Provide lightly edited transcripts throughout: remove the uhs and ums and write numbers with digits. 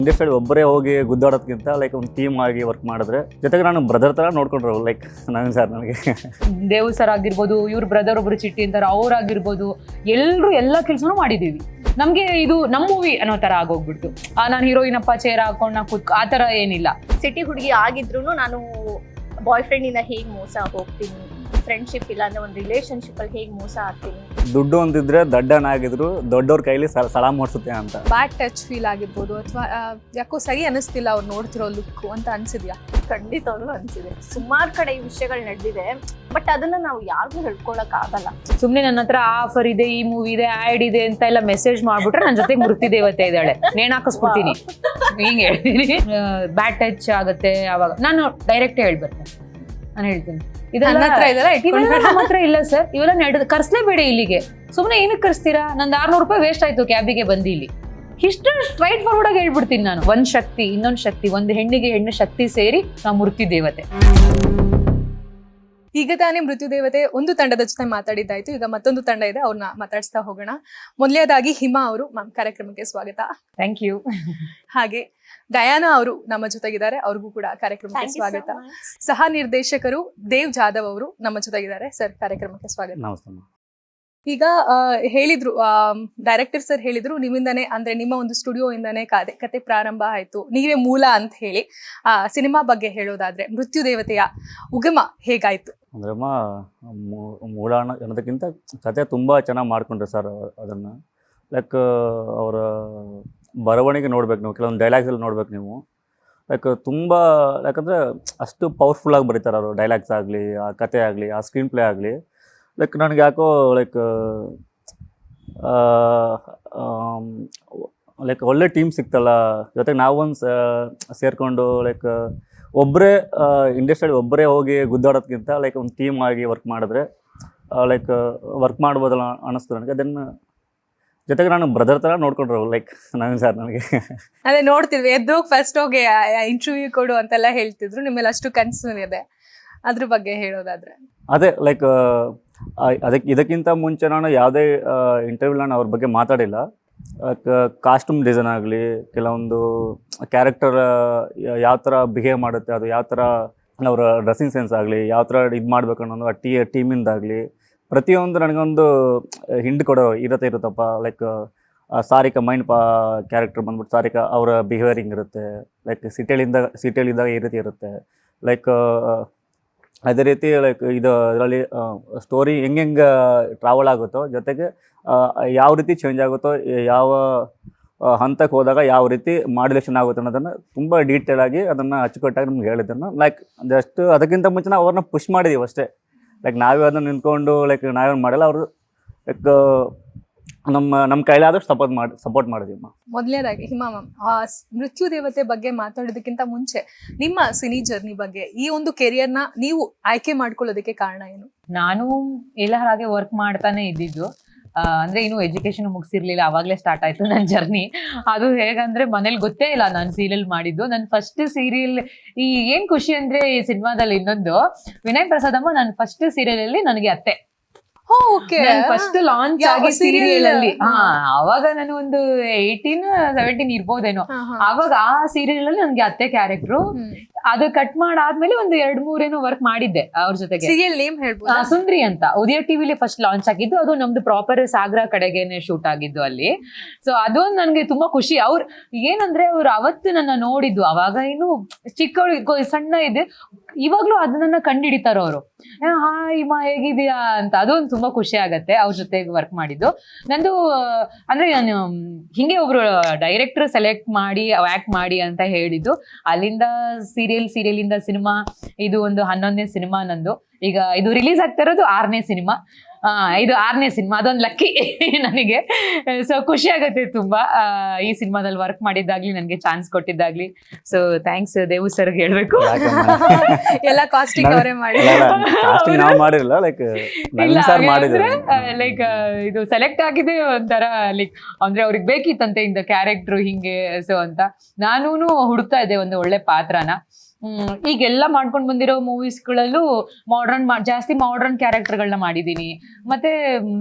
ಇಂಡಸ್ಟ್ರಿಯಲ್ಲಿ ಒಬ್ಬರೇ ಹೋಗಿ ಗುದ್ದಾಡೋದಕ್ಕಿಂತ ಲೈಕ್ ಒಂದು ಟೀಮ್ ಆಗಿ ವರ್ಕ್ ಮಾಡಿದ್ರೆ ಜೊತೆಗೆ ನಾನು ಬ್ರದರ್ ಥರ ನೋಡ್ಕೊಂಡ್ರು ಲೈಕ್ ನವೀನ್ ಸರ್ ನನಗೆ. ದೇವ್ ಸರ್ ಆಗಿರ್ಬೋದು, ಇವ್ರ ಬ್ರದರ್ ಒಬ್ರು ಚಿಟ್ಟಿ ಅಂತಾರೆ ಅವ್ರಾಗಿರ್ಬೋದು, ಎಲ್ಲರೂ ಎಲ್ಲ ಕೆಲಸನೂ ಮಾಡಿದ್ದೀವಿ. ನಮಗೆ ಇದು ನಮ್ಮ ಮೂವಿ ಅನ್ನೋ ಥರ ಆಗೋಗ್ಬಿಡ್ತು. ನಾನು ಹೀರೋಯಿನ್ ಅಪ್ಪ ಚೇರ್ ಹಾಕೊಂಡು ನಾ ಕೂತ್ ಆ ಥರ ಏನಿಲ್ಲ. ಸಿಟಿ ಹುಡುಗಿ ಆಗಿದ್ರು ನಾನು ಬಾಯ್ ಫ್ರೆಂಡಿಂದ ಹೇಗೆ ಮೋಸ ಹೋಗ್ತೀನಿ, ಫ್ರೆಂಡ್ಶಿಪ್ ಇಲ್ಲ ಅಂದ್ರೆ ಒಂದು ರಿಲೇಶನ್ಶಿಪ್ ಅಲ್ಲಿ ಹೇಗೆ ಮೋಸ ಆಗ್ತೀನಿ. ದುಡ್ಡು ಅಂತಿದ್ರೆ ದಡ್ಡನಾಗಿದ್ರು ದೊಡ್ಡವ್ರ ಕೈಲಿ ಸಲಾಮ್ ಮಾಡಿಸುತ್ತೆ ಅಂತ. ಬ್ಯಾಡ್ ಟಚ್ ಫೀಲ್ ಆಗಿರ್ಬೋದು ಅಥವಾ ಯಾಕೋ ಸರಿ ಅನಿಸ್ತಿಲ್ಲ ಅವ್ರು ನೋಡ್ತಿರೋ ಲುಕ್ ಅಂತ ಅನ್ಸಿದ್ಯಾ? ಖಂಡಿತವಾಗ್ಲೂ ಅನ್ಸಿದೆ. ಸುಮಾರು ಕಡೆ ಈ ವಿಷಯಗಳು ನಡೆದಿದೆ, ಬಟ್ ಅದನ್ನ ನಾವು ಯಾರಿಗೂ ಹೇಳ್ಕೊಳಕ್ ಆಗಲ್ಲ. ಸುಮ್ಮನೆ ನನ್ನ ಹತ್ರ ಆಫರ್ ಇದೆ, ಈ ಮೂವಿ ಇದೆ, ಆ್ಯಡ್ ಇದೆ ಅಂತ ಎಲ್ಲ ಮೆಸೇಜ್ ಮಾಡ್ಬಿಟ್ರೆ ನನ್ನ ಜೊತೆಗೆ ಮೃತ್ಯು ದೇವತೆ ಇದ್ದಾಳೆ, ನೇಣು ಹಾಕಿಸ್ಬಿಡ್ತೀನಿ ಹಿಂಗೆ ಹೇಳ್ತೀನಿ. ಬ್ಯಾಡ್ ಟಚ್ ಆಗುತ್ತೆ ಅವಾಗ ನಾನು ಡೈರೆಕ್ಟ್ ಹೇಳ್ಬರ್ತೇನೆ. ನಾನು ಹೇಳ್ತೀನಿ ನನ್ನ ಹತ್ರ ಇದೆಲ್ಲ ಇವೆಲ್ಲ ನಮ್ಮ ಹತ್ರ ಇಲ್ಲ ಸರ್, ಇವೆಲ್ಲ ಕರ್ಸ್ಲೇಬೇಡಿ ಇಲ್ಲಿಗೆ. ಸುಮ್ಮನೆ ಏನಕ್ಕೆ ಕರ್ಸ್ತೀರಾ? ನಂದು 600 ರೂಪಾಯಿ ವೇಸ್ಟ್ ಆಯ್ತು ಕ್ಯಾಬಿಗೆ ಬಂದು ಇಲ್ಲಿ. ಇಷ್ಟು ಸ್ಟ್ರೈಟ್ ಫಾರ್ವರ್ಡ್ ಆಗಿ ಹೇಳ್ಬಿಡ್ತೀನಿ ನಾನು. ಒಂದ್ ಶಕ್ತಿ ಇನ್ನೊಂದು ಶಕ್ತಿ, ಒಂದು ಹೆಣ್ಣಿಗೆ ಹೆಣ್ಣು ಶಕ್ತಿ ಸೇರಿ ನಾವು ಮೃತ್ಯು ದೇವತೆ. ಈಗ ತಾನೇ ಮೃತ್ಯು ದೇವತೆ ಒಂದು ತಂಡದ ಜೊತೆ ಮಾತಾಡಿದ್ದಾಯ್ತು. ಈಗ ಮತ್ತೊಂದು ತಂಡ ಇದೆ, ಅವ್ರನ್ನ ಮಾತಾಡಿಸ್ತಾ ಹೋಗೋಣ. ಮೊದಲನೇದಾಗಿ ಹಿಮಾ ಅವರು ಕಾರ್ಯಕ್ರಮಕ್ಕೆ ಸ್ವಾಗತ. Thank you. ಹಾಗೆ ಡಯಾನಾ ಅವರು ನಮ್ಮ ಜೊತೆಗಿದ್ದಾರೆ, ಅವ್ರಿಗೂ ಕೂಡ ಕಾರ್ಯಕ್ರಮಕ್ಕೆ ಸ್ವಾಗತ. ಸಹ ನಿರ್ದೇಶಕರು ದೇವ್ ಜಾಧವ್ ಅವರು ನಮ್ಮ ಜೊತೆಗಿದ್ದಾರೆ. ಸರ್, ಕಾರ್ಯಕ್ರಮಕ್ಕೆ ಸ್ವಾಗತ. ನಮಸ್ತೆ. ಈಗ ಹೇಳಿದ್ರು, ಡೈರೆಕ್ಟರ್ ಸರ್ ಹೇಳಿದ್ರು, ನಿಮ್ಮಿಂದಾನೇ ಅಂದ್ರೆ ನಿಮ್ಮ ಒಂದು ಸ್ಟುಡಿಯೋ ಇಂದಾನೇ ಕತೆ ಪ್ರಾರಂಭ ಆಯ್ತು, ನೀವೇ ಮೂಲ ಅಂತ ಹೇಳಿ. ಸಿನಿಮಾ ಬಗ್ಗೆ ಹೇಳೋದಾದ್ರೆ ಮೃತ್ಯು ದೇವತೆಯ ಉಗಮ ಹೇಗಾಯ್ತು? ಅಂದ್ರೆ ಮೂಲ ಅನ್ನೋದಕ್ಕಿಂತ ಕತೆ ತುಂಬ ಚೆನ್ನಾಗಿ ಮಾಡ್ಕೊಂಡ್ರೆ ಸರ್ ಅದನ್ನು. ಲೈಕ್ ಅವರ ಬರವಣಿಗೆ ನೋಡ್ಬೇಕು ನೀವು, ಕೆಲವೊಂದು ಡೈಲಾಗ್ಸಲ್ಲಿ ನೋಡ್ಬೇಕು ನೀವು. ಲೈಕ್ ತುಂಬ ಯಾಕಂದರೆ ಅಷ್ಟು ಪವರ್ಫುಲ್ಲಾಗಿ ಬರೀತಾರೆ ಅವರು. ಡೈಲಾಗ್ಸ್ ಆಗಲಿ, ಆ ಕತೆ ಆಗಲಿ, ಆ ಸ್ಕ್ರೀನ್ ಪ್ಲೇ ಆಗಲಿ. ಲೈಕ್ ನನಗೆ ಯಾಕೋ ಲೈಕ್ ಒಳ್ಳೆ ಟೀಮ್ ಸಿಕ್ತಲ್ಲ, ಜೊತೆಗೆ ನಾವೊಂದು ಸೇರಿಕೊಂಡು ಲೈಕ್ ಒಬ್ಬರೇ ಇಂಡಸ್ಟ್ರಿಯಲ್ಲಿ ಒಬ್ಬರೇ ಹೋಗಿ ಗುದ್ದಾಡೋದಕ್ಕಿಂತ ಲೈಕ್ ಒಂದು ಟೀಮ್ ಆಗಿ ವರ್ಕ್ ಮಾಡಿದ್ರೆ ಲೈಕ್ ವರ್ಕ್ ಮಾಡ್ಬೋದಲ್ಲ ಅನ್ನಿಸ್ತು ನನಗೆ. ಅದನ್ನು ಜೊತೆಗೆ ನಾನು ಬ್ರದರ್ ಥರ ನೋಡ್ಕೊಂಡ್ರು ಲೈಕ್ ನವೀನ್ ಸರ್ ನನಗೆ. ಅದೇ ನೋಡ್ತಿದ್ವಿ, ಎದ್ದೋಗಿ ಫಸ್ಟ್ ಹೋಗಿ ಇಂಟರ್ವ್ಯೂ ಕೊಡು ಅಂತೆಲ್ಲ ಹೇಳ್ತಿದ್ರು. ನಿಮ್ಮೆಲ್ಲ ಅಷ್ಟು ಕನಸು ಇದೆ, ಅದ್ರ ಬಗ್ಗೆ ಹೇಳೋದಾದ್ರೆ? ಅದೇ ಲೈಕ್ ಇದಕ್ಕಿಂತ ಮುಂಚೆ ನಾನು ಯಾವುದೇ ಇಂಟರ್ವ್ಯೂ ನಾನು ಅವ್ರ ಬಗ್ಗೆ ಮಾತಾಡಿಲ್ಲ. ಕಾಸ್ಟ್ಯೂಮ್ ಡಿಸೈನ್ ಆಗಲಿ, ಕೆಲವೊಂದು ಕ್ಯಾರೆಕ್ಟರ್ ಯಾವ ಥರ ಬಿಹೇವ್ ಮಾಡುತ್ತೆ, ಅದು ಯಾವ ಥರ ಅವರ ಡ್ರೆಸ್ಸಿಂಗ್ ಸೆನ್ಸ್ ಆಗಲಿ, ಯಾವ ಥರ ಇದು ಮಾಡ್ಬೇಕು ಅನ್ನೋದು ಆ ಟೀಮಿಂದಾಗಲಿ ಪ್ರತಿಯೊಂದು ನನಗೊಂದು ಹಿಂಡು ಕೊಡೋ ಇರುತ್ತಪ್ಪ. ಲೈಕ್ ಸಾರಿಕಾ ಕ್ಯಾರೆಕ್ಟರ್ ಬಂದ್ಬಿಟ್ಟು ಸಾರಿಕಾ ಅವರ ಬಿಹೇವಿಯರಿಂಗ್ ಇರುತ್ತೆ. ಲೈಕ್ ಸಿಟಿಯಲ್ಲಿದ್ದಾಗ ಈ ರೀತಿ ಇರುತ್ತೆ. ಲೈಕ್ ಅದೇ ರೀತಿ ಲೈಕ್ ಇದರಲ್ಲಿ ಸ್ಟೋರಿ ಹೆಂಗೆ ಟ್ರಾವೆಲ್ ಆಗುತ್ತೋ, ಜೊತೆಗೆ ಯಾವ ರೀತಿ ಚೇಂಜ್ ಆಗುತ್ತೋ, ಯಾವ ಹಂತಕ್ಕೆ ಹೋದಾಗ ಯಾವ ರೀತಿ ಮಾಡ್ಯುಲೇಷನ್ ಆಗುತ್ತೆ ಅನ್ನೋದನ್ನು ತುಂಬ ಡೀಟೇಲ್ ಆಗಿ ಅದನ್ನು ಅಚ್ಚುಕಟ್ಟಾಗಿ ನಮ್ಗೆ ಹೇಳಿದ್ದನ್ನು. ಲೈಕ್ ಜಸ್ಟ್ ಅದಕ್ಕಿಂತ ಮುಂಚೆ ನಾವು ಅವ್ರನ್ನ ಪುಷ್ ಮಾಡಿದ್ದೀವಿ ಅಷ್ಟೇ. ಲೈಕ್ ನಾವೇ ಅದನ್ನು ನಿಂತ್ಕೊಂಡು ಲೈಕ್ ನಾವೇನು ಮಾಡಲ್ಲ, ಅವರು ಲೈಕ್ ನಮ್ಮ ಕೈಲಾದಷ್ಟು ಸಪೋರ್ಟ್ ಮಾಡಿದ್ವಿ. ಮೊದಲನೇದಾಗಿ ಹಿಮಾ ಮ್ಯಾಮ್, ಮೃತ್ಯು ದೇವತೆ ಬಗ್ಗೆ ಮಾತಾಡೋದಕ್ಕಿಂತ ಮುಂಚೆ ನಿಮ್ಮ ಸಿನಿ ಜರ್ನಿ ಬಗ್ಗೆ, ಈ ಒಂದು ಕೆರಿಯರ್ನ ನೀವು ಆಯ್ಕೆ ಮಾಡ್ಕೊಳ್ಳೋದಕ್ಕೆ ಕಾರಣ ಏನು? ನಾನು ಎಲ್ಲ ಹಾಗೆ ವರ್ಕ್ ಮಾಡ್ತಾನೆ ಇದ್ದಿದ್ದು. ಅಂದ್ರೆ ಇನ್ನು ಎಜುಕೇಶನ್ ಮುಗಿಸಿರ್ಲಿಲ್ಲ, ಅವಾಗಲೇ ಸ್ಟಾರ್ಟ್ ಆಯ್ತು ನನ್ನ ಜರ್ನಿ. ಅದು ಹೇಗಂದ್ರೆ ಮನೇಲಿ ಗೊತ್ತೇ ಇಲ್ಲ ನಾನು ಸೀರಿಯಲ್ ಮಾಡಿದ್ದು. ನನ್ನ ಫಸ್ಟ್ ಸೀರಿಯಲ್ ಏನ್ ಖುಷಿ ಅಂದ್ರೆ ಈ ಸಿನಿಮಾದಲ್ಲಿ ಇನ್ನೊಂದು ವಿನಯ್ ಪ್ರಸಾದಮ್ಮ ನನ್ನ ಫಸ್ಟ್ ಸೀರಿಯಲ್ ಅಲ್ಲಿ ನನಗೆ ಅತ್ತೆ. ಫಸ್ಟ್ ಲಾಂಚ್ ಆಗಿ ಸೀರಿಯಲ್ ಅಲ್ಲಿ ಅವಾಗ ನಾನು ಒಂದು 18-17 ಇರ್ಬೋದೇನೋ. ಅವಾಗ ಆ ಸೀರಿಯಲ್ ಅಲ್ಲಿ ನನ್ಗೆ ಅತ್ತೆ ಕ್ಯಾರೆಕ್ಟ್ರು. ಅದು ಕಟ್ ಮಾಡಾದ್ಮೇಲೆ ಒಂದು 2-3 ಏನೋ ವರ್ಕ್ ಮಾಡಿದ್ದೆ ಅವ್ರ ಜೊತೆಗೆ. ಸೀರಿಯಲ್ ನೇಮ್ ಹೇಳ್ಬೋದು? ಸುಂದ್ರಿ ಅಂತ ಉದಯ ಟಿವಿಲಿ ಫಸ್ಟ್ ಲಾಂಚ್ ಆಗಿದ್ದು. ಅದು ನಮ್ದು ಪ್ರಾಪರ್ ಸಾಗರ ಕಡೆಗೇನೆ ಶೂಟ್ ಆಗಿದ್ದು ಅಲ್ಲಿ. ಸೊ ಅದೊಂದು ನನ್ಗೆ ತುಂಬಾ ಖುಷಿ. ಅವ್ರು ಏನಂದ್ರೆ ಅವ್ರು ಅವತ್ತು ನನ್ನ ನೋಡಿದ್ದು, ಅವಾಗ ಏನು ಚಿಕ್ಕವಳು ಸಣ್ಣ ಇದೆ, ಇವಾಗ್ಲೂ ಅದನ್ನ ಕಂಡು ಹಿಡಿತಾರ ಅವರು. ಹಾಯ್ ಮಾ ಹೇಗಿದೀಯಾ ಅಂತ. ಅದೊಂದು ತುಂಬಾ ಖುಷಿ ಆಗತ್ತೆ ಅವ್ರ ಜೊತೆಗೆ ವರ್ಕ್ ಮಾಡಿದ್ದು. ನಂದು ಅಂದ್ರೆ ನಾನು ಹಿಂಗೆ ಒಬ್ರು ಡೈರೆಕ್ಟರ್ ಸೆಲೆಕ್ಟ್ ಮಾಡಿ ಆಕ್ಟ್ ಮಾಡಿ ಅಂತ ಹೇಳಿದ್ದು. ಅಲ್ಲಿಂದ ಸೀರಿಯಲ್ ಇಂದ ಸಿನಿಮಾ, ಇದು ಒಂದು 11ನೇ ಸಿನಿಮಾ ನಂದು. ಈಗ ಇದು ರಿಲೀಸ್ ಆಗ್ತಾ ಇರೋದು 6ನೇ ಸಿನಿಮಾ. ಇದು 6ನೇ ಸಿನಿಮಾ, ಅದೊಂದು ಲಕ್ಕಿ ನನಗೆ. ಸೊ ಖುಷಿ ಆಗತ್ತೆ ತುಂಬಾ ಈ ಸಿನಿಮಾದಲ್ಲಿ ವರ್ಕ್ ಮಾಡಿದ್ದಾಗ್ಲಿ, ನನಗೆ ಚಾನ್ಸ್ ಕೊಟ್ಟಿದ್ದಾಗ್ಲಿ. ಸೊ ಥ್ಯಾಂಕ್ಸ್ ದೇವು ಸರ್ ಹೇಳ್ಬೇಕು. ಎಲ್ಲ ಕಾಸ್ಟಿಂಗ್ ಅವರೇ ಮಾಡಿ ಮಾಡಿರಲ್ಲ, ಲೈಕ್ ಲೈಕ್ ಇದು ಸೆಲೆಕ್ಟ್ ಆಗಿದೆ ಒಂಥರ ಲೈಕ್ ಅಂದ್ರೆ ಅವ್ರಿಗೆ ಬೇಕಿತ್ತಂತೆ ಇಂದ ಕ್ಯಾರೆಕ್ಟರ್ ಹಿಂಗೆ. ಸೊ ಅಂತ ನಾನೂ ಹುಡುಕ್ತಾ ಇದ್ದೆ ಒಂದು ಒಳ್ಳೆ ಪಾತ್ರನ. ಈಗೆಲ್ಲ ಮಾಡ್ಕೊಂಡು ಬಂದಿರೋ ಮೂವೀಸ್ಗಳಲ್ಲೂ ಜಾಸ್ತಿ ಮಾಡರ್ನ್ ಕ್ಯಾರೆಕ್ಟರ್ಗಳನ್ನ ಮಾಡಿದೀನಿ. ಮತ್ತೆ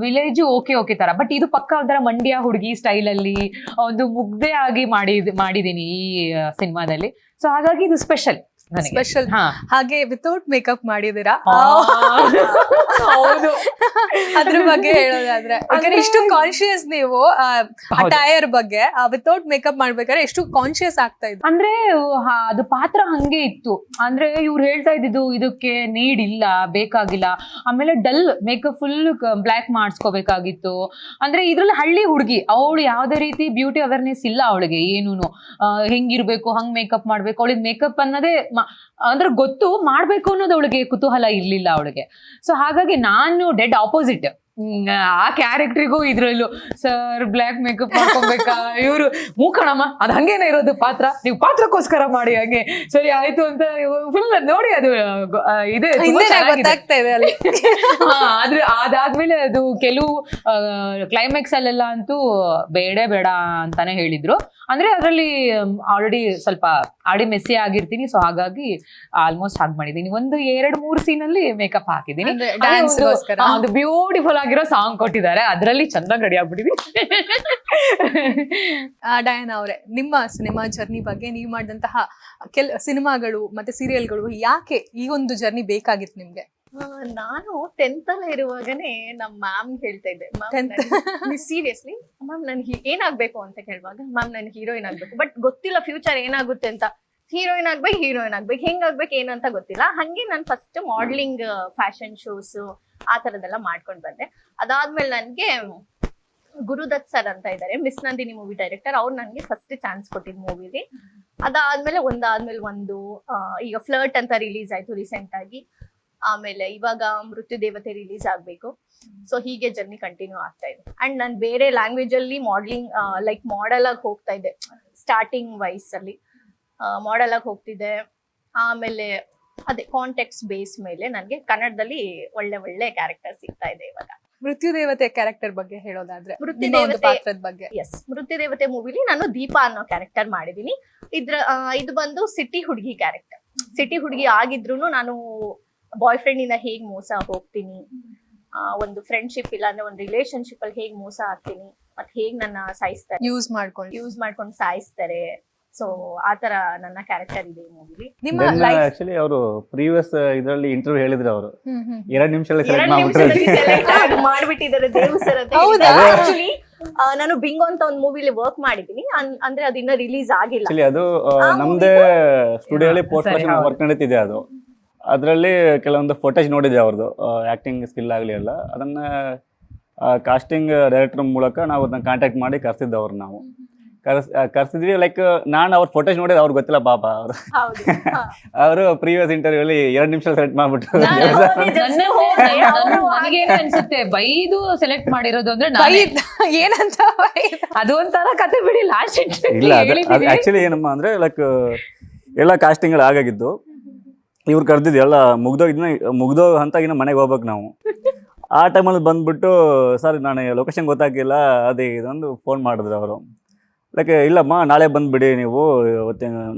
ವಿಲೇಜ್ ಓಕೆ ತರ, ಬಟ್ ಇದು ಪಕ್ಕ ಒಂಥರ ಮಂಡ್ಯ ಹುಡುಗಿ ಸ್ಟೈಲ್ ಅಲ್ಲಿ ಒಂದು ಮುಗ್ಧೆ ಆಗಿ ಮಾಡಿದೀನಿ ಈ ಸಿನಿಮಾದಲ್ಲಿ. ಸೊ ಹಾಗಾಗಿ ಇದು ಸ್ಪೆಷಲ್. ಸ್ಪೆಷಲ್. ಹಾಗೆ ವಿತೌಟ್ ಮೇಕಪ್ ಮಾಡಿದೀರಾ? ಹೌದು. ಅದ್ರ ಬಗ್ಗೆ ಹೇಳೋದಾದ್ರೆ, ಯಾಕಂದ್ರೆ ಇಷ್ಟು ಕಾನ್ಶಿಯಸ್ ನೀವು ಅಟೈರ್ ಬಗ್ಗೆ ವಿತೌಟ್ ಮೇಕಪ್ ಮಾಡ್ಬೇಕಾದ್ರೆ ಎಷ್ಟು ಕಾನ್ಶಿಯಸ್ ಆಗ್ತಾ ಇದ್ರು? ಅಂದ್ರೆ ಅದು ಪಾತ್ರ ಹಂಗೆ ಇತ್ತು. ಅಂದ್ರೆ ಇವ್ರು ಹೇಳ್ತಾ ಇದ್ದಿದ್ದು ಇದಕ್ಕೆ ನೀಡ್ ಇಲ್ಲ, ಬೇಕಾಗಿಲ್ಲ. ಆಮೇಲೆ ಡಲ್ ಮೇಕಪ್ ಫುಲ್ ಬ್ಲ್ಯಾಕ್ ಮಾಡಿಸ್ಕೋಬೇಕಾಗಿತ್ತು. ಅಂದ್ರೆ ಇದ್ರಲ್ಲಿ ಹಳ್ಳಿ ಹುಡುಗಿ, ಅವಳು ಯಾವ್ದೇ ರೀತಿ ಬ್ಯೂಟಿ ಅವೇರ್ನೆಸ್ ಇಲ್ಲ ಅವಳಿಗೆ. ಏನೂನು ಹೆಂಗಿರ್ಬೇಕು, ಹಂಗ್ ಮೇಕಪ್ ಮಾಡ್ಬೇಕು, ಅವಳಿಗೆ ಮೇಕಪ್ ಅನ್ನೋದೇ ಅಂದ್ರೆ ಗೊತ್ತು, ಮಾಡ್ಬೇಕು ಅನ್ನೋದು ಅವಳಿಗೆ ಕುತೂಹಲ ಇರ್ಲಿಲ್ಲ ಅವಳಿಗೆ. ಸೊ ಹಾಗಾಗಿ ನಾನು ಡೆಡ್ ಆಪೋಸಿಟ್. ಆ ಕ್ಯಾರೆಕ್ಟ್ರಿಗೂ ಇದ್ರಲ್ಲೂ ಸರ್ ಬ್ಲ್ಯಾಕ್ ಮೇಕಪ್ ಮಾಡ್ಕೊಬೇಕಾ, ಇವರು ಮೂಕಣಮ್ಮ ಅದ್ ಹಂಗೇನೆ ಇರೋದು ಪಾತ್ರ, ನೀವು ಪಾತ್ರಕ್ಕೋಸ್ಕರ ಮಾಡಿ ಹಂಗೆ ಸರಿ ಆಯ್ತು ಅಂತ ಫುಲ್ ನೋಡಿ. ಅದು ಇದೆ ಗೊತ್ತಾಗ್ತಾ ಇದೆ ಅಲ್ಲಿ. ಆದ್ರೆ ಅದಾದ್ಮೇಲೆ ಅದು ಕೆಲವು ಕ್ಲೈಮ್ಯಾಕ್ಸ್ ಅಲ್ಲೆಲ್ಲ ಅಂತೂ ಬೇಡ ಅಂತಾನೆ ಹೇಳಿದ್ರು. ಅಂದ್ರೆ ಅದ್ರಲ್ಲಿ ಆಲ್ರೆಡಿ ಸ್ವಲ್ಪ ಆಡಿ ಮೆಸ್ಸಿ ಆಗಿರ್ತೀನಿ. ಸೊ ಹಾಗಾಗಿ ಆಲ್ಮೋಸ್ಟ್ ಹಾಗೆ ಮಾಡಿದೀನಿ. ಒಂದು 2-3 ಸೀನಲ್ಲಿ ಮೇಕಪ್ ಹಾಕಿದೀನಿ. ಒಂದು ಬ್ಯೂಟಿಫುಲ್ ಆಗಿರೋ ಸಾಂಗ್ ಕೊಟ್ಟಿದ್ದಾರೆ, ಅದ್ರಲ್ಲಿ ಚಂದ ರೆಡಿ ಆಗ್ಬಿಟ್ಟಿದೀನಿ. ಡಯಾನಾ ಅವರೇ, ನಿಮ್ಮ ಸಿನಿಮಾ ಜರ್ನಿ ಬಗ್ಗೆ, ನೀವು ಮಾಡಿದಂತಹ ಸಿನಿಮಾಗಳು ಮತ್ತೆ ಸೀರಿಯಲ್ಗಳು, ಯಾಕೆ ಈ ಒಂದು ಜರ್ನಿ ಬೇಕಾಗಿತ್ತು ನಿಮ್ಗೆ? ನಾನು 10th ಅಲ್ಲೇ ಇರುವಾಗನೇ ನಮ್ಮ ಮ್ಯಾಮ್ ಹೇಳ್ತಾ ಇದ್ದೆ, ಸೀರಿಯಸ್ಲಿ ಮ್ಯಾಮ್ ನನ್ಗೆ ಏನಾಗ್ಬೇಕು ಅಂತ ಕೇಳುವಾಗ, ಮ್ಯಾಮ್ ನನ್ಗೆ ಹೀರೋಯಿನ್ ಆಗ್ಬೇಕು, ಬಟ್ ಗೊತ್ತಿಲ್ಲ ಫ್ಯೂಚರ್ ಏನಾಗುತ್ತೆ ಅಂತ. ಹೀರೋಯಿನ್ ಆಗ್ಬೇಕು, ಹೆಂಗಾಗ್ಬೇಕು ಏನು ಅಂತ ಗೊತ್ತಿಲ್ಲ. ಹಂಗೆ ನಾನು ಫಸ್ಟ್ ಮಾಡ್ಲಿಂಗ್, ಫ್ಯಾಷನ್ ಶೋಸ್ ಆ ತರದೆಲ್ಲ ಮಾಡ್ಕೊಂಡ್ ಬಂದೆ. ಅದಾದ್ಮೇಲೆ ನನ್ಗೆ ಗುರುದತ್ ಸರ್ ಅಂತ ಇದ್ದಾರೆ, ಮಿಸ್ ನಂದಿನಿ ಮೂವಿ ಡೈರೆಕ್ಟರ್, ಅವ್ರು ನನ್ಗೆ ಫಸ್ಟ್ ಚಾನ್ಸ್ ಕೊಟ್ಟಿದ್ ಮೂವಿಲಿ. ಅದಾದ್ಮೇಲೆ ಒಂದು ಈಗ ಫ್ಲರ್ಟ್ ಅಂತ ರಿಲೀಸ್ ಆಯ್ತು ರೀಸೆಂಟ್ ಆಗಿ. ಆಮೇಲೆ ಇವಾಗ ಮೃತ್ಯು ದೇವತೆ ರಿಲೀಸ್ ಆಗ್ಬೇಕು. ಸೊ ಹೀಗೆ ಜರ್ನಿ ಕಂಟಿನ್ಯೂ ಆಗ್ತಾ ಇದೆ. ಅಂಡ್ ನಾನು ಬೇರೆ ಲ್ಯಾಂಗ್ವೇಜ್ ಅಲ್ಲಿ ಮಾಡ್ಲಿಂಗ್, ಲೈಕ್ ಮಾಡೆಲ್ ಆಗಿ ಹೋಗ್ತಾ ಇದ್ದೆ ಸ್ಟಾರ್ಟಿಂಗ್ ವಯಸ್ಸಲ್ಲಿ. ಮಾಡೆಲ್ ಆಗಿ ಹೋಗ್ತಿದ್ದೆ. ಆಮೇಲೆ ಅದೇ ಕಾಂಟೆಕ್ಸ್ಟ್ ಬೇಸ್ ಮೇಲೆ ನನಗೆ ಕನ್ನಡದಲ್ಲಿ ಒಳ್ಳೆ ಕ್ಯಾರೆಕ್ಟರ್ ಸಿಗ್ತಾ ಇದೆ ಇವಾಗ. ಮೃತ್ಯು ದೇವತೆ ಕ್ಯಾರೆಕ್ಟರ್ ಬಗ್ಗೆ ಹೇಳೋದಾದ್ರೆ, ಪಾತ್ರದ ಬಗ್ಗೆ. ಎಸ್, ಮೃತ್ಯು ದೇವತೆ ಮೂವಿಲಿ ನಾನು ದೀಪಾ ಅನ್ನೋ ಕ್ಯಾರೆಕ್ಟರ್ ಮಾಡಿದೀನಿ. ಇದು ಬಂದು ಸಿಟಿ ಹುಡುಗಿ ಕ್ಯಾರೆಕ್ಟರ್. ಸಿಟಿ ಹುಡುಗಿ ಆಗಿದ್ರು ನಾನು ಬಾಯ್ ಫ್ರೆಂಡ್ ಇಂದ ಹೇಗ್ ಮೋಸ ಹೋಗ್ತೀನಿ, ಒಂದು ಫ್ರೆಂಡ್ಶಿಪ್ ಇಲ್ಲ ಅಂದ್ರೆ ಒಂದು ರಿಲೇಶನ್ಶಿಪ್ ಅಲ್ಲಿ ಹೇಗ್ ಮೋಸ ಆಗ್ತೀನಿ, ಮತ್ತೆ ಹೇಗ್ ನನ್ನ ಸಾಯಿಸ್ತಾರೆ, ಯೂಸ್ ಮಾಡ್ಕೊಂಡು ಸಾಯಿಸ್ತಾರೆ. ಸೊ ಆತರ ನನ್ನ ಕ್ಯಾರೆಕ್ಟರ್ ಇದೆ ಈ ಮೂವಿಲಿ. ನಿಮ್ಮ ಲೈಫ್ ಆಕ್ಚುಲಿ ಅವರು ಪ್ರೀವಿಯಸ್ ಇದರಲ್ಲಿ ಇಂಟರ್ವ್ಯೂ ಹೇಳಿದ್ರು, ಅವರು 2 ನಿಮಿಷದಲ್ಲಿ ಮಾಡ್ಬಿಟ್ಟಿದ್ದಾರೆ ದೇವ್ ಸರ್ ಅಂತ. ಆಕ್ಚುಲಿ ನಾನು ಬಿಂಗೋ ಅಂತ ಒಂದು ಮೂವಿಲಿ ವರ್ಕ್ ಮಾಡಿದೀನಿ, ಅಂದ್ರೆ ಅದು ಇನ್ನ ರಿಲೀಸ್ ಆಗಿಲ್ಲ. ಅದು ನಮ್ದೇ ಸ್ಟುಡಿಯೋಲಿ ಪೋಸ್ಟ್ ಪ್ರೊಡಕ್ಷನ್ ವರ್ಕ್ ನಡೀತಿದೆ. ಅದು ಅದರಲ್ಲಿ ಕೆಲವೊಂದು ಫೋಟೇಜ್ ನೋಡಿದ್ದೆ ಅವ್ರದ್ದು, ಆಕ್ಟಿಂಗ್ ಸ್ಕಿಲ್ ಆಗಲಿ ಎಲ್ಲ. ಅದನ್ನ ಕಾಸ್ಟಿಂಗ್ ಡೈರೆಕ್ಟರ್ ಮೂಲಕ ನಾವು ಅದನ್ನ ಕಾಂಟ್ಯಾಕ್ಟ್ ಮಾಡಿ ಕರ್ಸಿದ್ದು ಅವ್ರು. ನಾವು ಕರ್ಸಿದ್ವಿ. ಲೈಕ್ ನಾನು ಅವ್ರ ಫೋಟೇಜ್ ನೋಡಿದ್ರೆ ಅವ್ರಿಗೆ ಗೊತ್ತಿಲ್ಲ ಪಾಪ. ಅವರು ಪ್ರೀವಿಯಸ್ ಇಂಟರ್ವ್ಯೂ ಅಲ್ಲಿ 2 ನಿಮಿಷ ಸೆಲೆಕ್ಟ್ ಮಾಡ್ಬಿಟ್ಟು ಅನ್ಸುತ್ತೆ ಬೈದು ಸೆಲೆಕ್ಟ್ ಮಾಡಿರೋದು ಅಂದ್ರೆ ಏನಂತ ಅದು ಒಂಥರ ಕತೆ ಬಿಡಿ. ಲಾಸ್ಟ್ ಇಲ್ಲ, ಆಕ್ಚುಲಿ ಏನಮ್ಮ ಅಂದ್ರೆ ಲೈಕ್ ಎಲ್ಲ ಕಾಸ್ಟಿಂಗ್ ಆಗಾಗಿದ್ದು, ಇವ್ರು ಕರೆದಿದ್ದು ಎಲ್ಲ ಮುಗ್ದೋ ಹಂತಾಗಿನ ಮನೆಗೆ ಹೋಗ್ಬೇಕು ನಾವು. ಆ ಟೈಮಲ್ಲಿ ಬಂದ್ಬಿಟ್ಟು ಸರ್ ನಾನು ಲೊಕೇಶನ್ ಗೊತ್ತಾಗಿಲ್ಲ ಅದೇ ಇದೊಂದು ಫೋನ್ ಮಾಡಿದ್ರು ಅವರು. ಲೈಕ್ ಇಲ್ಲಮ್ಮ ನಾಳೆ ಬಂದುಬಿಡಿ ನೀವು,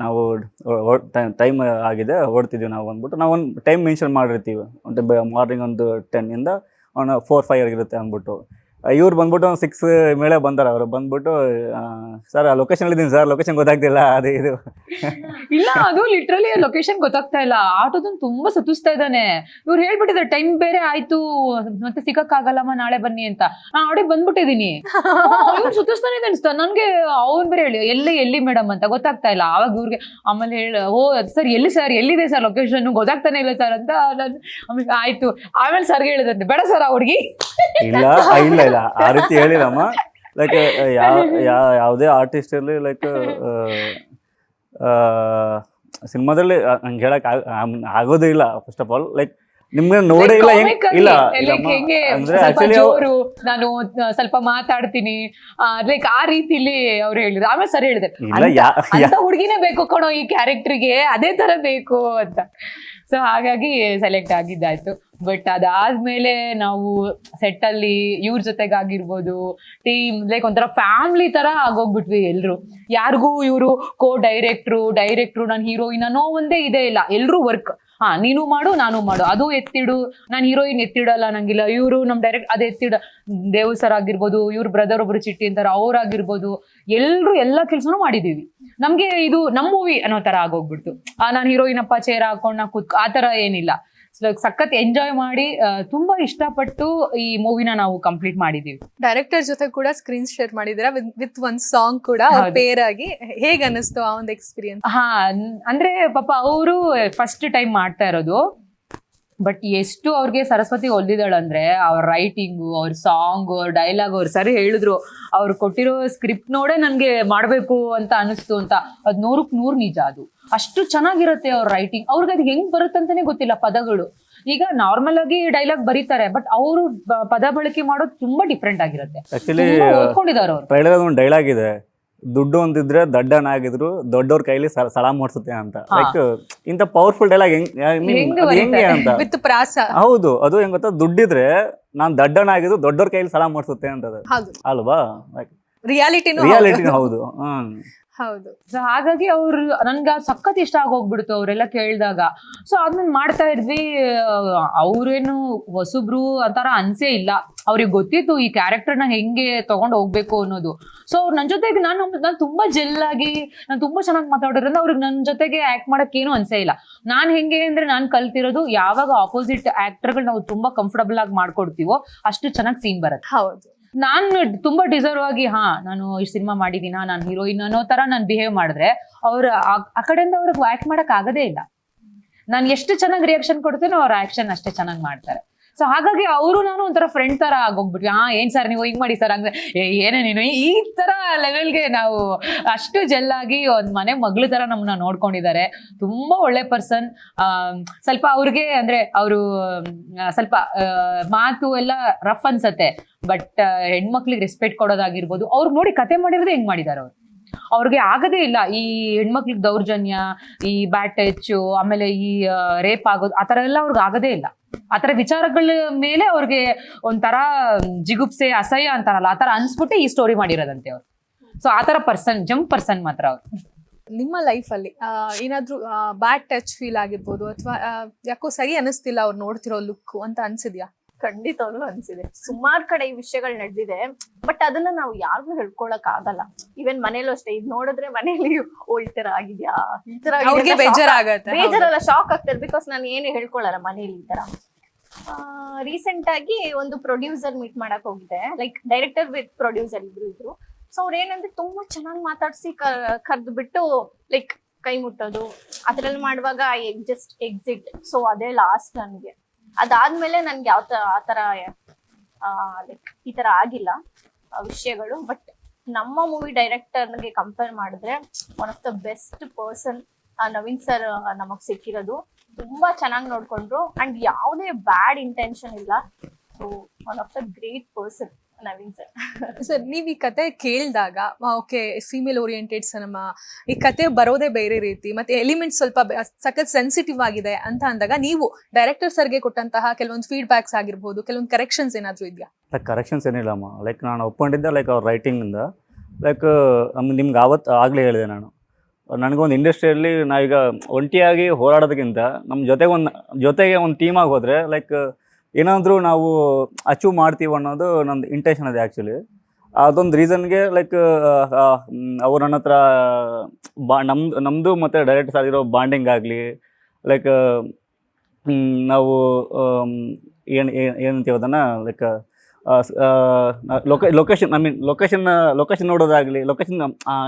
ನಾವು ಟೈಮ್ ಆಗಿದೆ ಹೊರಡ್ತಿದ್ದೀವಿ ನಾವು ಅಂದ್ಬಿಟ್ಟು ನಾವು ಒಂದು ಟೈಮ್ ಮೆನ್ಷನ್ ಮಾಡಿರ್ತೀವಿ. ಮಾರ್ನಿಂಗ್ ಒಂದು 10 ಇಂದ 4-5 ಇರುತ್ತೆ ಅಂದ್ಬಿಟ್ಟು. ಇವ್ರು ಬಂದ್ಬಿಟ್ಟು ಒಂದು 6 ಮೇಲೆ ಬಂದಾರ. ಅವರು ಬಂದ್ಬಿಟ್ಟು ಸರ್ ಲೊಕೇಶನ್ ಇದ್ದೀನಿ ಸರ್, ಲೊಕೇಶನ್ ಗೊತ್ತಾಗ್ತಿಲ್ಲ ಅದೇ ಇದು. ಇಲ್ಲ, ಅದು ಲಿಟ್ರಲಿ ಲೊಕೇಶನ್ ಗೊತ್ತಾಗ್ತಾ ಇಲ್ಲ. ಆಟೋದನ್ನ ತುಂಬಾ ಸುತ್ತಿಸ್ತಾ ಇದ್ದಾನೆ. ಇವ್ರು ಹೇಳ್ಬಿಟ್ಟಿದ್ದಾರೆ ಟೈಮ್ ಬೇರೆ ಆಯ್ತು, ಮತ್ತೆ ಸಿಕ್ಕಕ್ಕಾಗಲ್ಲಮ್ಮ ನಾಳೆ ಬನ್ನಿ ಅಂತ. ನಾನು ಆಡಿ ಬಂದ್ಬಿಟ್ಟಿದೀನಿ. ಅವ್ನು ಸುತ್ತಿಸ್ತಾನೆ ಇದೆ ಅನ್ಸ್ತಾ ನನ್ಗೆ. ಅವ್ನ್ ಬೇರೆ ಹೇಳಿ ಎಲ್ಲಿ ಮೇಡಮ್ ಅಂತ ಗೊತ್ತಾಗ್ತಾ ಇಲ್ಲ. ಆವಾಗ ಇವ್ರಿಗೆ ಆಮೇಲೆ ಸರ್ ಎಲ್ಲಿದೆ ಸರ್ ಲೊಕೇಶನ್ ಗೊತ್ತಾಗ್ತಾನೆ ಇಲ್ಲ ಸರ್ ಅಂತ. ಆಮೇಲೆ ಆಯ್ತು. ಆಮೇಲೆ ಸರ್ಗೆ ಹೇಳಿದಂತೆ ಬೇಡ ಸರ್ ಆ ಹುಡುಗಿ ಇಲ್ಲ ಆ ರೀತಿ ಹೇಳಿಲ್ಲಮ್ಮ. ಲೈಕ್ ಯಾವುದೇ ಆರ್ಟಿಸ್ಟ್ ಇರಲಿ, ಲೈಕ್ ಸಿನಿಮಾದಲ್ಲಿ ಹಂಗೆ ಹೇಳಕ್ ಆಗೋದೇ ಇಲ್ಲ. ಫಸ್ಟ್ ಆಫ್ ಆಲ್ ಲೈಕ್ ನಿಮ್ಗೆ ನೋಡೇ ಇಲ್ಲ ಅಂದ್ರೆ ಆಕ್ಚುಲಿ ನಾನು ಸ್ವಲ್ಪ ಮಾತಾಡ್ತೀನಿ ಲೈಕ್ ಆ ರೀತಿಲಿ ಅವ್ರು ಹೇಳಿದ್ರು. ಆಮೇಲೆ ಸರ್ ಹೇಳಿದ್ರು ಹುಡುಗಿನೇ ಬೇಕು ಕಣೋ ಈ ಕ್ಯಾರೆಕ್ಟರ್ಗೆ, ಅದೇ ತರ ಬೇಕು ಅಂತ. ಸೊ ಹಾಗಾಗಿ ಸೆಲೆಕ್ಟ್ ಆಗಿದ್ದಾಯ್ತು. ಬಟ್ ಅದಾದ್ಮೇಲೆ ನಾವು ಸೆಟ್ ಅಲ್ಲಿ ಇವ್ರ ಜೊತೆಗಾಗಿರ್ಬೋದು, ಟೀಮ್ ಲೈಕ್ ಒಂಥರ ಫ್ಯಾಮಿಲಿ ತರ ಆಗೋಗ್ಬಿಟ್ವಿ ಎಲ್ರು. ಯಾರಿಗೂ ಇವರು ಡೈರೆಕ್ಟ್ರು ನಾನು ಹೀರೋಯಿನ್ ಅನ್ನೋ ಒಂದೇ ಇದೇ ಇಲ್ಲ, ಎಲ್ರು ವರ್ಕ್. ನೀನು ಮಾಡು ನಾನು ಮಾಡು, ಅದು ಎತ್ತಿಡು, ನಾನು ಹೀರೋಯಿನ್ ಎತ್ತಿಡಲ್ಲ ನಂಗಿಲ್ಲ, ಇವರು ನಮ್ ಡೈರೆಕ್ಟ್ ಅದ್ ಎತ್ತಿಡ, ದೇವ್ ಸರ್ ಆಗಿರ್ಬೋದು, ಇವ್ರ ಬ್ರದರ್ ಒಬ್ರು ಚಿಟ್ಟಿ ಅಂತಾರೆ ಅವ್ರಾಗಿರ್ಬೋದು, ಎಲ್ರು ಎಲ್ಲಾ ಕೆಲ್ಸನೂ ಮಾಡಿದೀವಿ. ನಮ್ಗೆ ಇದು ನಮ್ ಮೂವಿ ಅನ್ನೋ ತರ ಆಗೋಗ್ಬಿಡ್ತು. ನಾನು ಹೀರೋಯಿನ್ ಅಪ್ಪ ಚೇರ್ ಹಾಕೊಂಡ್ ನಾ ಕೂತ್ ಆ ತರ ಏನಿಲ್ಲ. ಸಖತ್ ಎಂಜಾಯ್ ಮಾಡಿ ತುಂಬಾ ಇಷ್ಟಪಟ್ಟು ಈ ಮೂವಿನ ನಾವು ಕಂಪ್ಲೀಟ್ ಮಾಡಿದೀವಿ. ಡೈರೆಕ್ಟರ್ ಜೊತೆ ಕೂಡ ಸ್ಕ್ರೀನ್ ಶೇರ್ ಮಾಡಿದೀರಾ ವಿತ್ ಒಂದ್ ಸಾಂಗ್ ಕೂಡ ಪೇರ್ ಆಗಿ. ಹೇಗ್ ಅನಿಸ್ತು ಆ ಒಂದು ಎಕ್ಸ್ಪೀರಿಯನ್ಸ್? ಅಂದ್ರೆ ಪಾಪ ಅವರು ಫಸ್ಟ್ ಟೈಮ್ ಮಾಡ್ತಾ ಇರೋದು. ಬಟ್ ಎಷ್ಟು ಅವ್ರಿಗೆ ಸರಸ್ವತಿ ಒಲ್ದಿದಾಳಂದ್ರೆ ಅವ್ರ ರೈಟಿಂಗು, ಅವ್ರ ಸಾಂಗ್, ಅವ್ರ ಡೈಲಾಗ್, ಅವ್ರು ಸರಿ ಹೇಳಿದ್ರು. ಅವ್ರು ಕೊಟ್ಟಿರೋ ಸ್ಕ್ರಿಪ್ಟ್ ನೋಡೇ ನನ್ಗೆ ಮಾಡ್ಬೇಕು ಅಂತ ಅನಿಸ್ತು ಅಂತ. ಅದ್ 100ಕ್ಕೆ 100 ನಿಜ. ಅದು ಅಷ್ಟು ಚೆನ್ನಾಗಿರುತ್ತೆ ಅವ್ರ ರೈಟಿಂಗ್. ಅವ್ರಿಗೆ ಅದು ಹೆಂಗ್ ಬರುತ್ತಂತಾನೆ ಗೊತ್ತಿಲ್ಲ ಪದಗಳು. ಈಗ ನಾರ್ಮಲ್ ಆಗಿ ಡೈಲಾಗ್ ಬರೀತಾರೆ, ಬಟ್ ಅವರು ಪದ ಬಳಕೆ ಮಾಡೋದು ತುಂಬಾ ಡಿಫ್ರೆಂಟ್ ಆಗಿರುತ್ತೆ. ಆಕ್ಚುಲಿ ಓದ್ಕೊಂಡಿದ್ದಾರೆ ಅವ್ರು. ಟ್ರೈಲರ್ ಒಂದು ಡೈಲಾಗ್ ಇದೆ, ದುಡ್ಡು ಅಂತಿದ್ರೆ ದಡ್ಡನಾಗಿದ್ರು ದೊಡ್ಡವ್ರ ಕೈಲಿ ಸಲಾಮ್ ಮಾಡಿಸುತ್ತೆ ಅಂತ. ಲೈಕ್ ಇಂತ ಪವರ್ಫುಲ್ ಡೈಲಾಗ್ ಹೆಂಗೆ ಅಂತ ವಿತ್ ಪ್ರಾಸ. ಹೌದು, ಅದು ಹೆಂಗ್ ಗೊತ್ತಾ, ದುಡ್ಡಿದ್ರೆ ನಾನ್ ದಡ್ಡನಾಗಿದ್ರು ದೊಡ್ಡವ್ರ ಕೈಲಿ ಸಲಾಮ್ ಮಾಡಿಸುತ್ತೆ ಅಂತ ಅಲ್ವಾ? ರಿಯಾಲಿಟಿನೂ ಹೌದು. ಹೌದು. ಸೊ ಹಾಗಾಗಿ ಅವ್ರು ನನ್ಗೆ ಸಖತ್ ಇಷ್ಟ ಆಗೋಗ್ಬಿಡ್ತು ಅವರೆಲ್ಲ ಕೇಳಿದಾಗ. ಸೊ ಅದನ್ನ ಮಾಡ್ತಾ ಇದ್ವಿ. ಅವ್ರೇನು ಹೊಸಬ್ರು ಆತರ ಅನ್ಸೇ ಇಲ್ಲ, ಅವ್ರಿಗೆ ಗೊತ್ತಿತ್ತು ಈ ಕ್ಯಾರೆಕ್ಟರ್ನ ಹೆಂಗೆ ತಗೊಂಡ್ ಹೋಗ್ಬೇಕು ಅನ್ನೋದು. ಸೊ ಅವ್ರು ನನ್ ಜೊತೆಗೆ ನಾನು ತುಂಬಾ ಜೆಲ್ಲಾಗಿ, ನಾನು ತುಂಬಾ ಚೆನ್ನಾಗಿ ಮಾತಾಡೋದ್ರಿಂದ ಅವ್ರಿಗೆ ನನ್ ಜೊತೆಗೆ ಆಕ್ಟ್ ಮಾಡಕ್ ಏನು ಅನ್ಸೇ ಇಲ್ಲ. ನಾನ್ ಹೆಂಗೆ ಅಂದ್ರೆ ನಾನ್ ಕಲ್ತಿರೋದು, ಯಾವಾಗ ಆಪೋಸಿಟ್ ಆಕ್ಟರ್ಗಳು ನಾವು ತುಂಬಾ ಕಂಫರ್ಟಬಲ್ ಆಗಿ ಮಾಡ್ಕೊಡ್ತೀವೋ ಅಷ್ಟು ಚೆನ್ನಾಗಿ ಸೀನ್ ಬರುತ್ತೆ. ಹೌದು. ನಾನು ತುಂಬಾ ಡಿಸರ್ವ್ ಆಗಿ ನಾನು ಈ ಸಿನಿಮಾ ಮಾಡಿದೀನ, ನಾನು ಹೀರೋಯಿನ್ ಅನ್ನೋ ತರ ನಾನು ಬಿಹೇವ್ ಮಾಡಿದ್ರೆ ಅವ್ರು ಆ ಕಡೆಯಿಂದ ಅವ್ರಿಗೆ ಆಕ್ಟ್ ಮಾಡಕ್ ಆಗದೇ ಇಲ್ಲ. ನಾನು ಎಷ್ಟು ಚೆನ್ನಾಗಿ ರಿಯಾಕ್ಷನ್ ಕೊಡ್ತೇನೋ ಅವ್ರ ಆಕ್ಷನ್ ಅಷ್ಟೇ ಚೆನ್ನಾಗಿ ಮಾಡ್ತಾರೆ. ಸೊ ಹಾಗಾಗಿ ಅವರು ನಾನು ಒಂಥರ ಫ್ರೆಂಡ್ ತರ ಆಗೋಗ್ಬಿಟ್ವಿ. ಏನ್ ಸರ್ ನೀವು ಹಿಂಗ್ ಮಾಡಿ ಸರ್ ಅಂದ್ರೆ ಏನೇ ನೀನು ಈ ತರ ಲೆವೆಲ್ಗೆ ನಾವು ಅಷ್ಟು ಜೆಲ್ಲಾಗಿ ಒಂದ್ ಮನೆ ಮಗ್ಳು ತರ ನಮ್ಮನ್ನ ನೋಡ್ಕೊಂಡಿದ್ದಾರೆ. ತುಂಬಾ ಒಳ್ಳೆ ಪರ್ಸನ್. ಸ್ವಲ್ಪ ಅವ್ರಿಗೆ ಅಂದ್ರೆ ಅವರು ಸ್ವಲ್ಪ ಮಾತು ಎಲ್ಲ ರಫ್ ಅನ್ಸತ್ತೆ, ಬಟ್ ಹೆಣ್ಮಕ್ಳಿಗೆ ರೆಸ್ಪೆಕ್ಟ್ ಕೊಡೋದಾಗಿರ್ಬೋದು. ಅವ್ರು ನೋಡಿ ಕತೆ ಮಾಡಿರೋದೇ ಹೆಂಗ್ ಮಾಡಿದಾರೆ ಅವ್ರು. ಅವ್ರಿಗೆ ಆಗದೇ ಇಲ್ಲ ಈ ಹೆಣ್ಮಕ್ಳಿಗೆ ದೌರ್ಜನ್ಯ, ಈ ಬ್ಯಾಟ್ ಟಚ್, ಆಮೇಲೆ ಈ ರೇಪ್ ಆಗೋದು ಆ ತರ ಎಲ್ಲ ಅವ್ರಿಗೆ ಆಗದೇ ಇಲ್ಲ. ಆತರ ವಿಚಾರಗಳ ಮೇಲೆ ಅವ್ರಿಗೆ ಒಂಥರ ಜಿಗುಪ್ಸೆ, ಅಸಹ್ಯ ಅಂತಾರಲ್ಲ, ಆತರ ಅನ್ಸ್ಬಿಟ್ಟು ಈ ಸ್ಟೋರಿ ಮಾಡಿರೋದಂತೆ ಅವ್ರು. ಸೊ ಆತರ ಜಂಪ್ ಪರ್ಸನ್ ಮಾತ್ರ ಅವ್ರು. ನಿಮ್ಮ ಲೈಫ್ ಅಲ್ಲಿ ಏನಾದ್ರೂ ಬ್ಯಾಡ್ ಟಚ್ ಫೀಲ್ ಆಗಿರ್ಬೋದು, ಅಥವಾ ಯಾಕೋ ಸರಿ ಅನಿಸ್ತಿಲ್ಲ ಅವ್ರು ನೋಡ್ತಿರೋ ಲುಕ್ ಅಂತ ಅನ್ಸಿದ್ಯಾ? ಖಂಡಿತವಾಗ್ಲೂ ಅನ್ಸಿದೆ. ಸುಮಾರು ಕಡೆ ಈ ವಿಷಯಗಳು ನಡೆದಿದೆ, ಬಟ್ ಅದನ್ನ ನಾವು ಯಾರಿಗೂ ಹೇಳ್ಕೊಳಕ್ ಆಗಲ್ಲ. ಈವನ್ ಮನೇಲೂ ಅಷ್ಟೇ, ಇದ್ ನೋಡಿದ್ರೆ ಮನೇಲಿ ಈ ತರ ಆಗಿದ್ಯಾ, ಈ ತರ ಬೇಜಾರಲ್ಲ, ಶಾಕ್ ಆಗ್ತಾರೆ. ಬಿಕಾಸ್ ನಾನು ಏನು ಹೇಳ್ಕೊಳಲ್ಲ ಮನೇಲಿ ಈ ತರ. ರೀಸೆಂಟ್ ಆಗಿ ಒಂದು ಪ್ರೊಡ್ಯೂಸರ್ ಮೀಟ್ ಮಾಡಕ್ ಹೋಗಿದ್ದೆ, ಲೈಕ್ ಡೈರೆಕ್ಟರ್ ವಿತ್ ಪ್ರೊಡ್ಯೂಸರ್ ಇದ್ರು. ಸೊ ಅವ್ರು ಏನಂದ್ರೆ ತುಂಬಾ ಚೆನ್ನಾಗಿ ಮಾತಾಡ್ಸಿ ಕರ್ದು ಬಿಟ್ಟು ಲೈಕ್ ಕೈ ಮುಟ್ಟೋದು ಅದ್ರಲ್ಲಿ ಮಾಡುವಾಗ ಜಸ್ಟ್ ಎಕ್ಸಿಟ್. ಸೊ ಅದೇ ಲಾಸ್ಟ್ ನನ್ಗೆ. ಅದಾದ್ಮೇಲೆ ನನ್ಗೆ ಆತರ ಲೈಕ್ ಈ ತರ ಆಗಿಲ್ಲ ವಿಷಯಗಳು. ಬಟ್ ನಮ್ಮ ಮೂವಿ ಡೈರೆಕ್ಟರ್ಗೆ ಕಂಪೇರ್ ಮಾಡಿದ್ರೆ one of the best person Naveen sir ನಮಗ್ ಸಿಕ್ಕಿರೋದು. ತುಂಬಾ ಚೆನ್ನಾಗಿ ನೋಡ್ಕೊಂಡ್ರು ಅಂಡ್ ಯಾವುದೇ ಬ್ಯಾಡ್ ಇಂಟೆನ್ಷನ್ ಇಲ್ಲ. So one of the great person Naveen sir. Sir, ನೀವ್ ಈ ಕತೆ ಕೇಳಿದಾಗ ಓಕೆ ಫೀಮೇಲ್ ಓರಿಯೆಂಟೆಡ್ ಸಿನಿಮಾ, ಈ ಕತೆ ಬರೋದೇ ಬೇರೆ ರೀತಿ, ಮತ್ತೆ ಎಲಿಮೆಂಟ್ಸ್ ಸ್ವಲ್ಪ ಸಖತ್ ಸೆನ್ಸಿಟಿವ್ ಆಗಿದೆ ಅಂತ ಅಂದಾಗ ನೀವು ಡೈರೆಕ್ಟರ್ ಸರ್ಗೆ ಕೊಟ್ಟಂತಹ ಕೆಲವೊಂದು ಫೀಡ್ಬ್ಯಾಕ್ಸ್ ಆಗಿರ್ಬೋದು, ಕೆಲವೊಂದು ಕರೆಕ್ಷನ್ಸ್ ಏನಾದ್ರು ಇದೆಯಾ? Like corrections ಏನಿಲ್ಲಮ್ಮ. ಲೈಕ್ ನಾನು ಒಪ್ಕೊಂಡಿದ್ದೆ ಲೈಕ್ ಅವ್ರ ರೈಟಿಂಗಿಂದ. ಲೈಕ್ ನಿಮ್ಗೆ ಆಗಲೇ ಹೇಳಿದೆ ನಾನು, ನನಗೊಂದು ಇಂಡಸ್ಟ್ರಿಯಲ್ಲಿ ನಾವೀಗ ಒಂಟಿಯಾಗಿ ಹೋರಾಡೋದಕ್ಕಿಂತ ನಮ್ಮ ಜೊತೆಗೆ ಒಂದು ಟೀಮಾಗಿ ಹೋದರೆ ಲೈಕ್ ಏನಾದರೂ ನಾವು ಅಚೀವ್ ಮಾಡ್ತೀವಿ ಅನ್ನೋದು ನಂದು ಇಂಟೆನ್ಷನ್ ಇದೆ ಆ್ಯಕ್ಚುಲಿ. ಅದೊಂದು ರೀಸನ್ಗೆ ಲೈಕ್ ಅವ್ರು ನನ್ನ ಹತ್ರ ನಮ್ಮದು ಮತ್ತು ಡೈರೆಕ್ಟರ್ಸ್ ಆಗಿರೋ ಬಾಂಡಿಂಗ್ ಆಗಲಿ, ಲೈಕ್ ನಾವು ಏನಂತೀವಿ ಅದನ್ನು, ಲೈಕ್ ಲೊಕೇಶನ್ ನೋಡೋದಾಗಲಿ,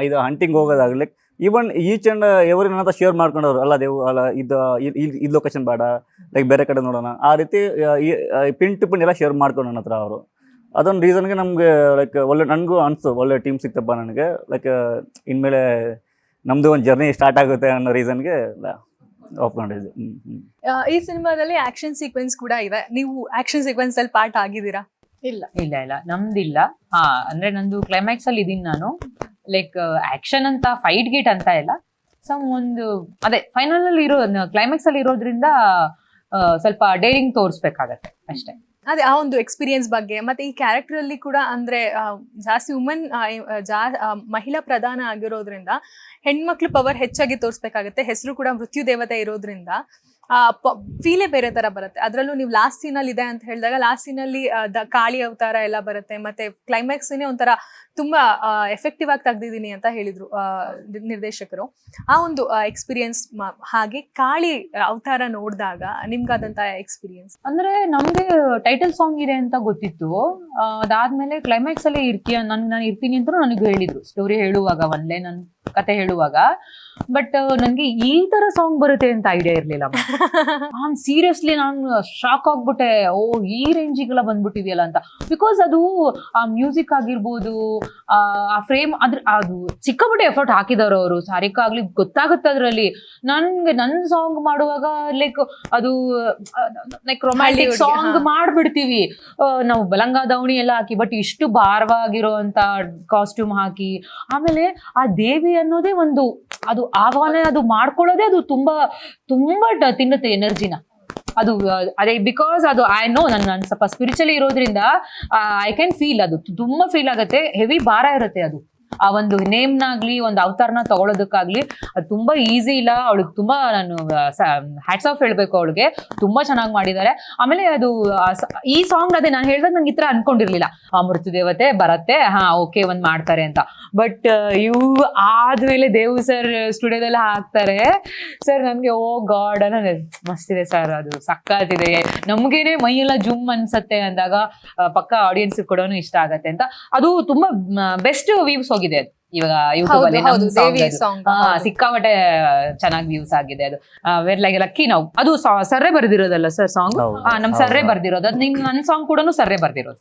ಇದು ಹಂಟಿಂಗ್ ಹೋಗೋದಾಗಲಿ, like even each and every ನನ್ನ ಹತ್ರ ಶೇರ್ ಮಾಡ್ಕೊಂಡವ್ರು. ಇದು ಲೊಕೇಶನ್ ಬೇಡ, ಲೈಕ್ ಬೇರೆ ಕಡೆ ನೋಡೋಣ, ಆ ರೀತಿ ಪಿನ್ ಟು ಪಿನ್ ಎಲ್ಲ ಶೇರ್ ಮಾಡ್ಕೊಂಡು ನನ್ನ ಹತ್ರ ಅವರು. ಅದೊಂದು ರೀಸನ್ಗೆ ನಮಗೆ ಲೈಕ್ ನನಗೂ ಅನಿಸ್ತು ಒಳ್ಳೆ ಟೀಮ್ ಸಿಕ್ತಪ್ಪ ನನಗೆ. ಲೈಕ್ ಇನ್ಮೇಲೆ ನಮ್ಮದು ಒಂದು ಜರ್ನಿ ಸ್ಟಾರ್ಟ್ ಆಗುತ್ತೆ ಅನ್ನೋ ರೀಸನ್ಗೆ ಒಪ್ಕೊಂಡಿದ್ದೆ. ಈ ಸಿನಿಮಾದಲ್ಲಿ ಆಕ್ಷನ್ ಸೀಕ್ವೆನ್ಸ್ ಕೂಡ ಇದೆ. ನೀವು ಆಕ್ಷನ್ ಸೀಕ್ವೆನ್ಸ್ ಅಲ್ಲಿ ಪಾರ್ಟ್ ಆಗಿದ್ದೀರಾ? ಇಲ್ಲ ನಮ್ದಿಲ್ಲ. ಅಂದ್ರೆ ನಂದು ಕ್ಲೈಮ್ಯಾಕ್ಸ್ ಅಲ್ಲಿ ಇದೀನಿ ನಾನು. ಲೈಕ್ ಆಕ್ಷನ್ ಅಂತ ಫೈಟ್ ಗೀಟ್ ಅಂತ ಇಲ್ಲ, ಒಂದು ಅದೇ ಫೈನಲ್ ಅಲ್ಲಿ ಇರೋ ಕ್ಲೈಮ್ಯಾಕ್ಸ್ ಅಲ್ಲಿ ಇರೋದ್ರಿಂದ ಸ್ವಲ್ಪ ಡೇರಿಂಗ್ ತೋರಿಸ್ಬೇಕಾಗತ್ತೆ ಅಷ್ಟೇ. ಅದೇ ಆ ಒಂದು ಎಕ್ಸ್ಪೀರಿಯನ್ಸ್ ಬಗ್ಗೆ ಮತ್ತೆ ಈ ಕ್ಯಾರೆಕ್ಟರ್ ಅಲ್ಲಿ ಕೂಡ ಅಂದ್ರೆ ಜಾಸ್ತಿ ವುಮನ್ ಮಹಿಳಾ ಪ್ರಧಾನ ಆಗಿರೋದ್ರಿಂದ ಹೆಣ್ಮಕ್ಳು ಪವರ್ ಹೆಚ್ಚಾಗಿ ತೋರಿಸ್ಬೇಕಾಗತ್ತೆ. ಹೆಸರು ಕೂಡ ಮೃತ್ಯು ದೇವತೆ ಇರೋದ್ರಿಂದ ಫೀಲೇ ಬೇರೆ ತರ ಬರುತ್ತೆ. ಅದರಲ್ಲೂ ನೀವು ಲಾಸ್ಟ್ ಸೀನ್ ಅಲ್ಲಿ ಇದೆ ಅಂತ ಹೇಳಿದಾಗ ಲಾಸ್ಟ್ ಸೀನ್ ಅಲ್ಲಿ ಕಾಳಿ ಅವತಾರ ಎಲ್ಲ ಬರುತ್ತೆ. ಮತ್ತೆ ಕ್ಲೈಮ್ಯಾಕ್ಸ್ ಒಂಥರ ತುಂಬಾ ಎಫೆಕ್ಟಿವ್ ಆಗಿ ತೆಗ್ದಿದ್ದೀನಿ ಅಂತ ಹೇಳಿದ್ರು ನಿರ್ದೇಶಕರು. ಆ ಒಂದು ಎಕ್ಸ್ಪೀರಿಯನ್ಸ್ ಹಾಗೆ ಕಾಳಿ ಅವತಾರ ನೋಡಿದಾಗ ನಿಮ್ಗಾದಂತ ಎಕ್ಸ್ಪೀರಿಯನ್ಸ್ ಅಂದ್ರೆ ನಮ್ಗೆ ಟೈಟಲ್ ಸಾಂಗ್ ಇದೆ ಅಂತ ಗೊತ್ತಿತ್ತು. ಅದಾದ್ಮೇಲೆ ಕ್ಲೈಮ್ಯಾಕ್ಸ್ ಅಲ್ಲಿ ಇರ್ತೀಯ ನಾನು ಇರ್ತೀನಿ ಅಂತ ನನಗೆ ಹೇಳಿದ್ರು ಸ್ಟೋರಿ ಹೇಳುವಾಗ, ಒಂದ್ಲೇ ನನ್ ಕತೆ ಹೇಳುವಾಗ. ಬಟ್ ನನ್ಗೆ ಈ ತರ ಸಾಂಗ್ ಬರುತ್ತೆ ಅಂತ ಐಡಿಯಾ ಇರ್ಲಿಲ್ಲ. ನಾನ್ ಸೀರಿಯಸ್ಲಿ ನಾನು ಶಾಕ್ ಆಗ್ಬಿಟ್ಟೆ, ಓ ಈ ರೇಂಜಿಗೆಲ್ಲ ಬಂದ್ಬಿಟ್ಟಿದೆಯಲ್ಲ ಅಂತ. ಬಿಕಾಸ್ ಅದು ಆ ಮ್ಯೂಸಿಕ್ ಆಗಿರ್ಬೋದು, ಆ ಫ್ರೇಮ್ ಅದು ಸಿಕ್ಕಾಬಿಟ್ಟೆ ಎಫರ್ಟ್ ಹಾಕಿದವರು ಅವರು. ಸಾರಿಕಾ ಆಗ್ಲಿ ಗೊತ್ತಾಗುತ್ತೆ ಅದ್ರಲ್ಲಿ. ನನ್ಗೆ ನನ್ ಸಾಂಗ್ ಮಾಡುವಾಗ ಲೈಕ್ ಅದು ಲೈಕ್ ರೊಮ್ಯಾಂಟಿಕ್ ಸಾಂಗ್ ಮಾಡ್ಬಿಡ್ತೀವಿ ನಾವು, ಬಲಂಗ ದಾವಣಿ ಎಲ್ಲ ಹಾಕಿ. ಬಟ್ ಇಷ್ಟು ಭಾರವಾಗಿರೋ ಅಂತ ಕಾಸ್ಟ್ಯೂಮ್ ಹಾಕಿ, ಆಮೇಲೆ ಆ ದೇವಿ ಅನ್ನೋದೇ ಒಂದು ಅದು ಆಹ್ವಾನ, ಅದು ಮಾಡ್ಕೊಳ್ಳೋದೇ ಅದು ತುಂಬಾ ತುಂಬಾ ತಿನ್ನುತ್ತೆ ಎನರ್ಜಿನ ಅದು. ಅದೇ ಬಿಕಾಸ್ ಅದು ಐ ನೋ ನಾನು ಸ್ವಲ್ಪ ಸ್ಪಿರಿಚುವಲಿ ಇರೋದ್ರಿಂದ ಐ ಕ್ಯಾನ್ ಫೀಲ್, ಅದು ತುಂಬಾ ಫೀಲ್ ಆಗುತ್ತೆ. ಹೆವಿ ಭಾರ ಇರುತ್ತೆ ಅದು. ಆ ಒಂದು ನೇಮ್ನಾಗ್ಲಿ ಒಂದು ಅವತಾರನ ತಗೊಳೋದಕ್ಕಾಗ್ಲಿ ಅದು ತುಂಬಾ ಈಸಿ ಇಲ್ಲ. ಅವಳಿಗೆ ತುಂಬಾ ನಾನು ಹ್ಯಾಟ್ಸ್ ಆಫ್ ಹೇಳ್ಬೇಕು, ಅವಳಿಗೆ ತುಂಬಾ ಚೆನ್ನಾಗಿ ಮಾಡಿದ್ದಾರೆ. ಆಮೇಲೆ ಅದು ಈ ಸಾಂಗ್ ಅದೇ ನಾನು ಹೇಳಿದಾಗ ನಂಗೆ ಈ ತರ ಅನ್ಕೊಂಡಿರ್ಲಿಲ್ಲ, ಆ ಮೃತ್ಯು ದೇವತೆ ಬರತ್ತೆ, ಹಾ ಓಕೆ ಒಂದ್ ಮಾಡ್ತಾರೆ ಅಂತ. ಬಟ್ ಇವು ಆದ್ಮೇಲೆ ದೇವ್ ಸರ್ ಸ್ಟುಡಿಯೋದೆಲ್ಲ ಹಾಕ್ತಾರೆ ಸರ್, ನನ್ಗೆ ಓ ಗಾಡ್ ಅನ್ನೋದು ಮಸ್ತಿದೆ ಸರ್, ಅದು ಸಕ್ಕತ್ತಿದೆ, ನಮ್ಗೇನೆ ಮೈಯೆಲ್ಲ ಜುಮ್ ಅನ್ಸತ್ತೆ ಅಂದಾಗ ಪಕ್ಕ ಆಡಿಯನ್ಸ್ ಕೂಡ ಇಷ್ಟ ಆಗತ್ತೆ ಅಂತ. ಅದು ತುಂಬಾ ಬೆಸ್ಟ್ ವ್ಯೂಸ್ ಹೋಗಿದೆ ಅದು ಇವಾಗ ಯೂಟ್ಯೂಬ್ ಅಲ್ಲಿ. ಸಿಕ್ಕಾಪಟ್ಟೆ ಚೆನ್ನಾಗಿ ವ್ಯೂಸ್ ಆಗಿದೆ ಅದು. ಲೈಕ್ ಲಕ್ಕಿ ನಾವು ಅದು ಸರ್ರೆ ಬರ್ದಿರೋದಲ್ಲ ಸರ್ ಸಾಂಗ್, ನಮ್ ಸರ್ರೆ ಬರ್ದಿರೋದು ಅದು. ನನ್ ಸಾಂಗ್ ಕೂಡ ಸರ್ರೆ ಬರ್ದಿರೋದು.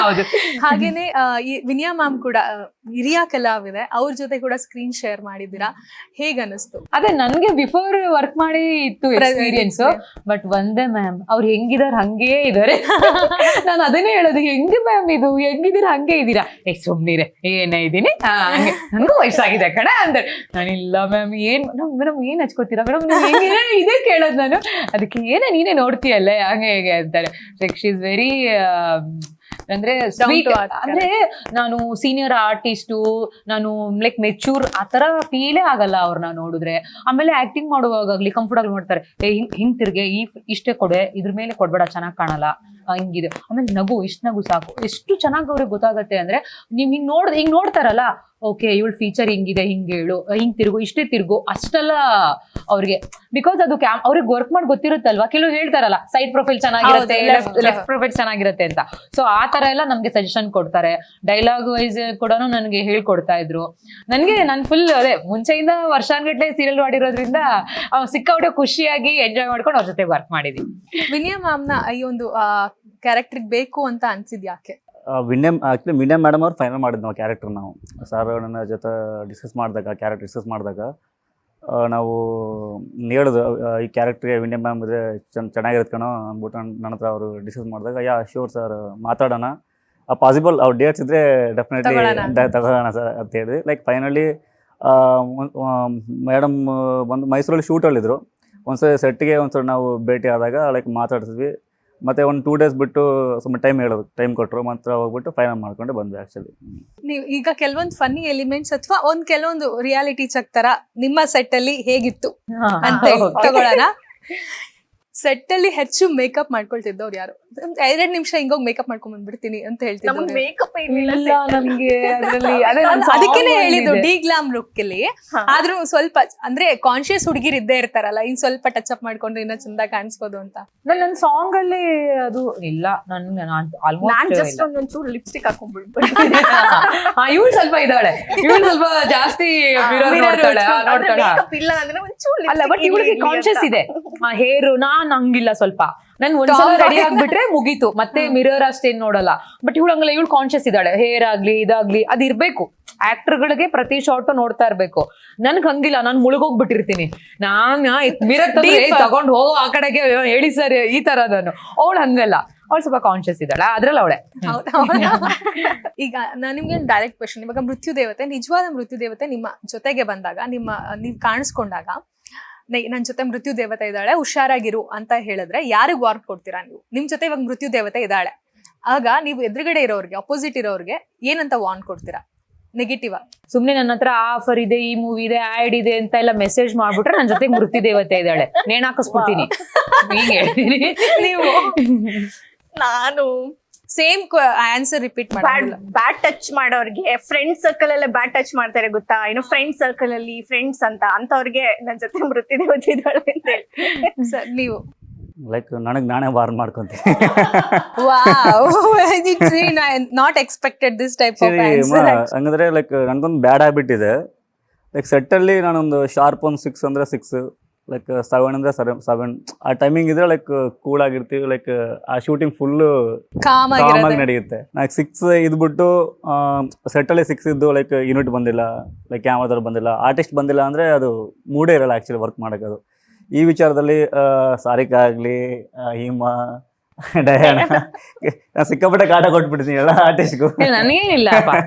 ಹೌದು. ಹಾಗೇನೆ ಈ ವಿನಿಯಾ ಮ್ಯಾಮ್ ಕೂಡ ಹಿರಿಯ ಕಲಾವಿದೆ, ಅವ್ರ ಜೊತೆ ಕೂಡ ಸ್ಕ್ರೀನ್ ಶೇರ್ ಮಾಡಿದ್ದೀರಾ, ಹೇಗ ಅನಿಸ್ತು? ಅದೇ ನನ್ಗೆ ಬಿಫೋರ್ ವರ್ಕ್ ಮಾಡಿ ಇತ್ತು ಎಕ್ಸ್ಪೀರಿಯನ್ಸ್. ಬಟ್ ಒಂದೇ ಮ್ಯಾಮ್ ಅವ್ರು ಹೆಂಗಿದಾರೆ ಹಂಗೇ ಇದಾರೆ. ನಾನು ಅದನ್ನೇ ಹೇಳೋದು, ಹೆಂಗ್ ಮ್ಯಾಮ್ ಇದು ಹೆಂಗಿದೀರ ಹಂಗೆ ಇದೀರಾ, ಸುಮ್ನಿರೆ ಏನೇ ಇದೀನಿ ಹಂಗೆ, ನನ್ಗೂ ವಯಸ್ಸಾಗಿದೆ ಕಣ ಅಂದ್ರೆ. ನಾನಿಲ್ಲ ಮ್ಯಾಮ್ ಮೇಡಮ್ ಏನ್ ಹಚ್ಕೋತೀರಾ ಮೇಡಮ್, ಇದೇ ಕೇಳೋದು ನಾನು. ಅದಕ್ಕೆ ಏನೇ ನೀನೇ ನೋಡ್ತೀಯಲ್ಲೇ ಹಂಗೆ ಹೇಗೆ ಅಂತಾರೆ. ಲೈಕ್ ಶಿ ಇಸ್ ವೆರಿ ಅಂದ್ರೆ ಸ್ವೀಟ್. ಅಂದ್ರೆ ನಾನು ಸೀನಿಯರ್ ಆರ್ಟಿಸ್ಟು, ನಾನು ಲೈಕ್ ಮೆಚೂರ್ ಆ ತರ ಫೀಲೇ ಆಗಲ್ಲ ಅವ್ರನ್ನ ನೋಡಿದ್ರೆ. ಆಮೇಲೆ ಆಕ್ಟಿಂಗ್ ಮಾಡುವಾಗಲಿ ಕಂಫರ್ಟಬಲ್ ಮಾಡ್ತಾರೆ. ಹಿಂಗ್ ತಿರ್ಗೆ ಇಷ್ಟೇ ಕೊಡೆ, ಇದ್ರ ಮೇಲೆ ಕೊಡ್ಬೇಡ ಚೆನ್ನಾಗ್ ಕಾಣಲ್ಲ, ಹಿಂಗಿದೆ. ಆಮೇಲೆ ನಗು ಇಷ್ಟ ನಗು ಸಾಕು, ಎಷ್ಟು ಚೆನ್ನಾಗಿ ಅವ್ರಿಗೆ ಗೊತ್ತಾಗತ್ತೆ ಅಂದ್ರೆ. ನೀವ್ ಹಿಂಗ್ ನೋಡ್ತಾರಲ್ಲ, ಓಕೆ ಇವಳು ಫೀಚರ್ ಹಿಂಗಿದೆ, ಹಿಂಗೆ ಹೇಳು, ಹಿಂಗ್ ತಿರ್ಗು, ಇಷ್ಟೇ ತಿರ್ಗು, ಅಷ್ಟೆಲ್ಲ ಅವ್ರಿಗೆ. ಬಿಕಾಸ್ ಅದು ಅವ್ರಿಗೆ ವರ್ಕ್ ಮಾಡಿ ಗೊತ್ತಿರುತ್ತಲ್ವಾ. ಕೆಲವು ಹೇಳ್ತಾರಲ್ಲ ಸೈಡ್ ಪ್ರೊಫೈಲ್ ಚೆನ್ನಾಗಿರುತ್ತೆ, ಲೆಫ್ಟ್ ಪ್ರೊಫೈಲ್ ಚೆನ್ನಾಗಿರುತ್ತೆ ಅಂತ. ಸೊ ಆ ತರ ಎಲ್ಲ ನಮ್ಗೆ ಸಜೆಷನ್ ಕೊಡ್ತಾರೆ. ಡೈಲಾಗ್ ವೈಸ್ ಕೂಡ ನನಗೆ ಹೇಳ್ಕೊಡ್ತಾ ಇದ್ರು. ನಾನು ಫುಲ್ ಅದೇ ಮುಂಚೆಯಿಂದ ವರ್ಷಾನ್ಗಟ್ಲೆ ಸೀರಿಯಲ್ ಮಾಡಿರೋದ್ರಿಂದ ಸಿಕ್ಕಾಪಟ್ಟೆ ಖುಷಿಯಾಗಿ ಎಂಜಾಯ್ ಮಾಡ್ಕೊಂಡು ಅವ್ರ ಜೊತೆ ವರ್ಕ್ ಮಾಡಿದೀವಿ. ವಿನಿಯಾ ಮ್ಯಾಮ್ನ ಈ ಒಂದು ಕ್ಯಾರೆಕ್ಟರ್ ಬೇಕು ಅಂತ ಅನ್ಸಿದ್ ಯಾಕೆ? ವಿನಿಯಾ ಮೇಡಮ್ ಅವ್ರು ಫೈನಲ್ ಮಾಡಿದ್ದು ನಾವು ಕ್ಯಾರೆಕ್ಟರ್. ನಾವು ಸರ್ ನನ್ನ ಜೊತೆ ಕ್ಯಾರೆಕ್ಟರ್ ಡಿಸ್ಕಸ್ ಮಾಡಿದಾಗ ನಾವು ಹೇಳಿದ್ರು ಈ ಕ್ಯಾರೆಕ್ಟ್ರಿಗೆ ವಿನಿಯಾ ಮ್ಯಾಮ್ ಇದ್ರೆ ಚೆನ್ನಾಗಿರುತ್ತೆ ಕಣೋ ಅಂದ್ಬಿಟ್ಟು ನನ್ನ ಹತ್ರ ಅವರು ಡಿಸ್ಕಸ್ ಮಾಡಿದಾಗ, ಯಾ ಶ್ಯೂರ್ ಸರ್ ಮಾತಾಡೋಣ, ಪಾಸಿಬಲ್ ಅವ್ರ ಡೇಟ್ಸ್ ಇದ್ದರೆ ಡೆಫಿನೆಟ್ಲಿ ತಗೋಣ ಸರ್ ಅಂತ ಹೇಳಿದ್ವಿ. ಲೈಕ್ ಫೈನಲಿ ಮೇಡಮ್ ಬಂದು ಮೈಸೂರಲ್ಲಿ ಶೂಟಲ್ಲಿದ್ದರು. ಒಂದ್ಸರಿ ಸೆಟ್ಟಿಗೆ ಒಂದ್ಸರಿ ನಾವು ಭೇಟಿ ಆದಾಗ ಲೈಕ್ ಮಾತಾಡ್ತಿದ್ವಿ. ಮತ್ತೆ ಒಂದು 2 days ಬಿಟ್ಟು ಸ್ವಲ್ಪ ಟೈಮ್ ಕೊಟ್ಟರು, ಮಾತ್ರ ಹೋಗ್ಬಿಟ್ಟು ಫೈನಲ್ ಮಾಡ್ಕೊಂಡು ಬಂದ್ವಿ. ಆಕ್ಚುಲಿ ನೀವು ಈಗ ಕೆಲವೊಂದು ಫನ್ನಿ ಎಲಿಮೆಂಟ್ಸ್ ಅಥವಾ ಕೆಲವೊಂದು ರಿಯಾಲಿಟಿ ಚೆಕ್ ತರ ನಿಮ್ಮ ಸೆಟ್ ಅಲ್ಲಿ ಹೇಗಿತ್ತು ಅಂತ ತಗೊಳ್ಳೋಣ. ಸೆಟ್ ಅಲ್ಲಿ ಹೆಚ್ಚು ಮೇಕಪ್ ಮಾಡ್ಕೊಳ್ತಿದ್ದವ್ರು ಯಾರು? 2 ನಿಮಿಷ ಹಿಂಗೋಗಿ ಮೇಕಪ್ ಮಾಡ್ಕೊಂಡ್ ಬಂದ್ಬಿಡ್ತೀನಿ ಅಂತ ಹೇಳ್ತಿದ್ರು. ಅದಕ್ಕೇನೆ ಹೇಳಿದ್ದು ಡಿ ಗ್ಲಾಮ್ ಲುಕ್ ಅಲ್ಲಿ. ಆದ್ರೂ ಸ್ವಲ್ಪ ಅಂದ್ರೆ ಕಾನ್ಶಿಯಸ್ ಹುಡುಗಿರ್ ಇದ್ದೇ ಇರ್ತಾರಲ್ಲ, ಇನ್ ಸ್ವಲ್ಪ ಟಚ್ ಅಪ್ ಮಾಡ್ಕೊಂಡ್ರೆ ಇನ್ನ ಚಂದ ಕಾಣಿಸ್ಬೋದು ಅಂತ. ನನ್ನ ಸಾಂಗ್ ಅಲ್ಲಿ ಅದು ಇಲ್ಲ. ಆಲ್ಮೋಸ್ಟ್ ಒಂಚೂರು ಲಿಪ್ಸ್ಟಿಕ್ ಹಾಕೊಂಡ್ಬಿಡ್ತು. ಇವಳು ಸ್ವಲ್ಪ ಇದ್ದಾಳೆ, ಇವಳು ಸ್ವಲ್ಪ ಜಾಸ್ತಿ ಇಲ್ಲ ಅಂದ್ರೆ ಒಂಚೂರು ಅಲ್ಲ. ಬಟ್ ಇವಳಿಗೆ ಕಾನ್ಶಿಯಸ್ ಇದೆ. ಹೇರು ನಾನ್ ಹಂಗಿಲ್ಲ ಸ್ವಲ್ಪ. ನನ್ ಒಂದ್ಸಲ ರೆಡಿ ಆಗ್ಬಿಟ್ರೆ ಮುಗೀತು, ಮತ್ತೆ ಮಿರರ್ ಅಷ್ಟೇನ್ ನೋಡಲ್ಲ. ಬಟ್ ಇವಳು ಹಂಗಲ್ಲ, ಇವಳು ಕಾನ್ಶಿಯಸ್ ಇದ್ದಾಳೆ. ಹೇರ್ ಆಗ್ಲಿ ಇದಾಗ್ಲಿ ಅದ್ ಇರ್ಬೇಕು. ಆಕ್ಟರ್ಗಳಿಗೆ ಪ್ರತಿ ಶಾರ್ಟ್ ನೋಡ್ತಾ ಇರ್ಬೇಕು. ನನ್ಗ್ ಹಂಗಿಲ್ಲ, ನಾನ್ ಮುಳುಗೋಗ್ಬಿಟ್ಟಿರ್ತೀನಿ. ನಾನ್ ಮಿರರ್ ತಗೊಂಡ್ ಹೋಗೋ ಆ ಕಡೆಗೆ ಹೇಳಿ ಸರ್ ಈ ತರ ನಾನು. ಅವಳು ಹಂಗಲ್ಲ, ಅವಳು ಸ್ವಲ್ಪ ಕಾನ್ಶಿಯಸ್ ಇದ್ದಾಳೆ ಅದ್ರಲ್ಲಿ ಅವಳೆ. ಈಗ ನಾನು ನಿಮ್ಗೆ ಡೈರೆಕ್ಟ್ ಕ್ವೆಶನ್, ಇವಾಗ ಮೃತ್ಯು ದೇವತೆ, ನಿಜವಾದ ಮೃತ್ಯು ದೇವತೆ ನಿಮ್ಮ ಜೊತೆಗೆ ಬಂದಾಗ, ನೀವು ಕಾಣಿಸ್ಕೊಂಡಾಗ ನನ್ ಜೊತೆ ಮೃತ್ಯು ದೇವತೆ ಇದ್ದಾಳೆ ಹುಷಾರಾಗಿರು ಅಂತ ಹೇಳಿದ್ರೆ ಯಾರಿಗ್ ವಾರ್ನ್ ಕೊಡ್ತೀರಾ ನೀವು? ನಿಮ್ ಜೊತೆ ಇವಾಗ ಮೃತ್ಯು ದೇವತೆ ಇದ್ದಾಳೆ, ಆಗ ನೀವು ಎದುರುಗಡೆ ಇರೋರ್ಗೆ, ಅಪೋಸಿಟ್ ಇರೋರ್ಗೆ ಏನಂತ ವಾರ್ನ್ ಕೊಡ್ತೀರಾ? ನೆಗೆಟಿವ್ ಸುಮ್ನೆ ನನ್ನ ಹತ್ರ ಆಫರ್ ಇದೆ, ಈ ಮೂವಿ ಇದೆ, ಆಡ್ ಇದೆ ಅಂತ ಎಲ್ಲ ಮೆಸೇಜ್ ಮಾಡ್ಬಿಟ್ರೆ ನನ್ನ ಜೊತೆಗೆ ಮೃತ್ಯು ದೇವತೆ ಇದ್ದಾಳೆ, ನೇಣ್ ಹಾಕಿಸ್ಬಿಡ್ತೀನಿ. ಹೀಗೆ ಹೇಳ್ತೀನಿ. ನೀವು? ನಾನು ಸೇಮ್ ಆನ್ಸರ್ ರಿಪೀಟ್ ಮಾಡಿ. ಬ್ಯಾಡ್ ಟಚ್ ಮಾಡೋರ್ಗೆ ಫ್ರೆಂಡ್ ಸರ್ಕಲ್ ಅಲ್ಲೇ ಬ್ಯಾಡ್ ಟಚ್ ಮಾಡ್ತಾರೆ ಗೊತ್ತಾ, ಏನು ಫ್ರೆಂಡ್ ಸರ್ಕಲ್ ಅಲ್ಲಿ ಫ್ರೆಂಡ್ಸ್ ಅಂತವ್ರಿಗೆ ನನ್ ಜೊತೆ ಮೃತ್ಯು ದೇವತೆ ಇದ್ದಾಳೆ ಅಂತ ಹೇಳಿ. ಸರ್ ನೀವು? ಲೈಕ್ ನನಗೆ ನಾನೇ ವಾರ್ನ್ ಮಾಡ್ಕೊಂತೀನಿ. Not expected this type of answer. ಹಂಗಂದ್ರೆ ಲೈಕ್ ನನಗೊಂದು ಬ್ಯಾಡ್ ಹ್ಯಾಬಿಟ್ ಇದೆ. ಲೈಕ್ ಸೆಟ್ಟಲ್ಲಿ ನಾನೊಂದು ಶಾರ್ಪ್ ಒಂದು 6 ಅಂದರೆ 6, ಲೈಕ್ 7 ಅಂದರೆ 7 ಆ ಟೈಮಿಂಗ್ ಇದ್ರೆ ಲೈಕ್ ಕೂಲ್ ಆಗಿರ್ತೀವಿ. ಲೈಕ್ ಆ ಶೂಟಿಂಗ್ ಫುಲ್ಲು ಕಾಮ್ ಆಗಿ ನಡೆಯುತ್ತೆ. ನಾನು 6 ಇದ್ಬಿಟ್ಟು ಸೆಟ್ಟಲ್ಲಿ 6 ಇದ್ದು ಲೈಕ್ ಯೂನಿಟ್ ಬಂದಿಲ್ಲ, ಲೈಕ್ ಕ್ಯಾಮ್ರಾದವ್ರು ಬಂದಿಲ್ಲ, ಆರ್ಟಿಸ್ಟ್ ಬಂದಿಲ್ಲ ಅಂದರೆ ಅದು ಮೂಡೇ ಇರಲ್ಲ ಆ್ಯಕ್ಚುಲಿ ವರ್ಕ್ ಮಾಡೋಕ್ಕದು. ಈ ವಿಚಾರದಲ್ಲಿ ಸಾರಿಕಾ ಆಗಲಿ, ಹಿಮಾ, ಡಯಾನ, ಸಿಕ್ಕಾಪಟ್ಟೆ ಕಾಟ ಕೊಟ್ಬಿಡ್ತೀನಿ ಎಲ್ಲ ಆರ್ಟಿಸ್ಟ್ಗೂ. ನನಗೇನಿಲ್ಲ,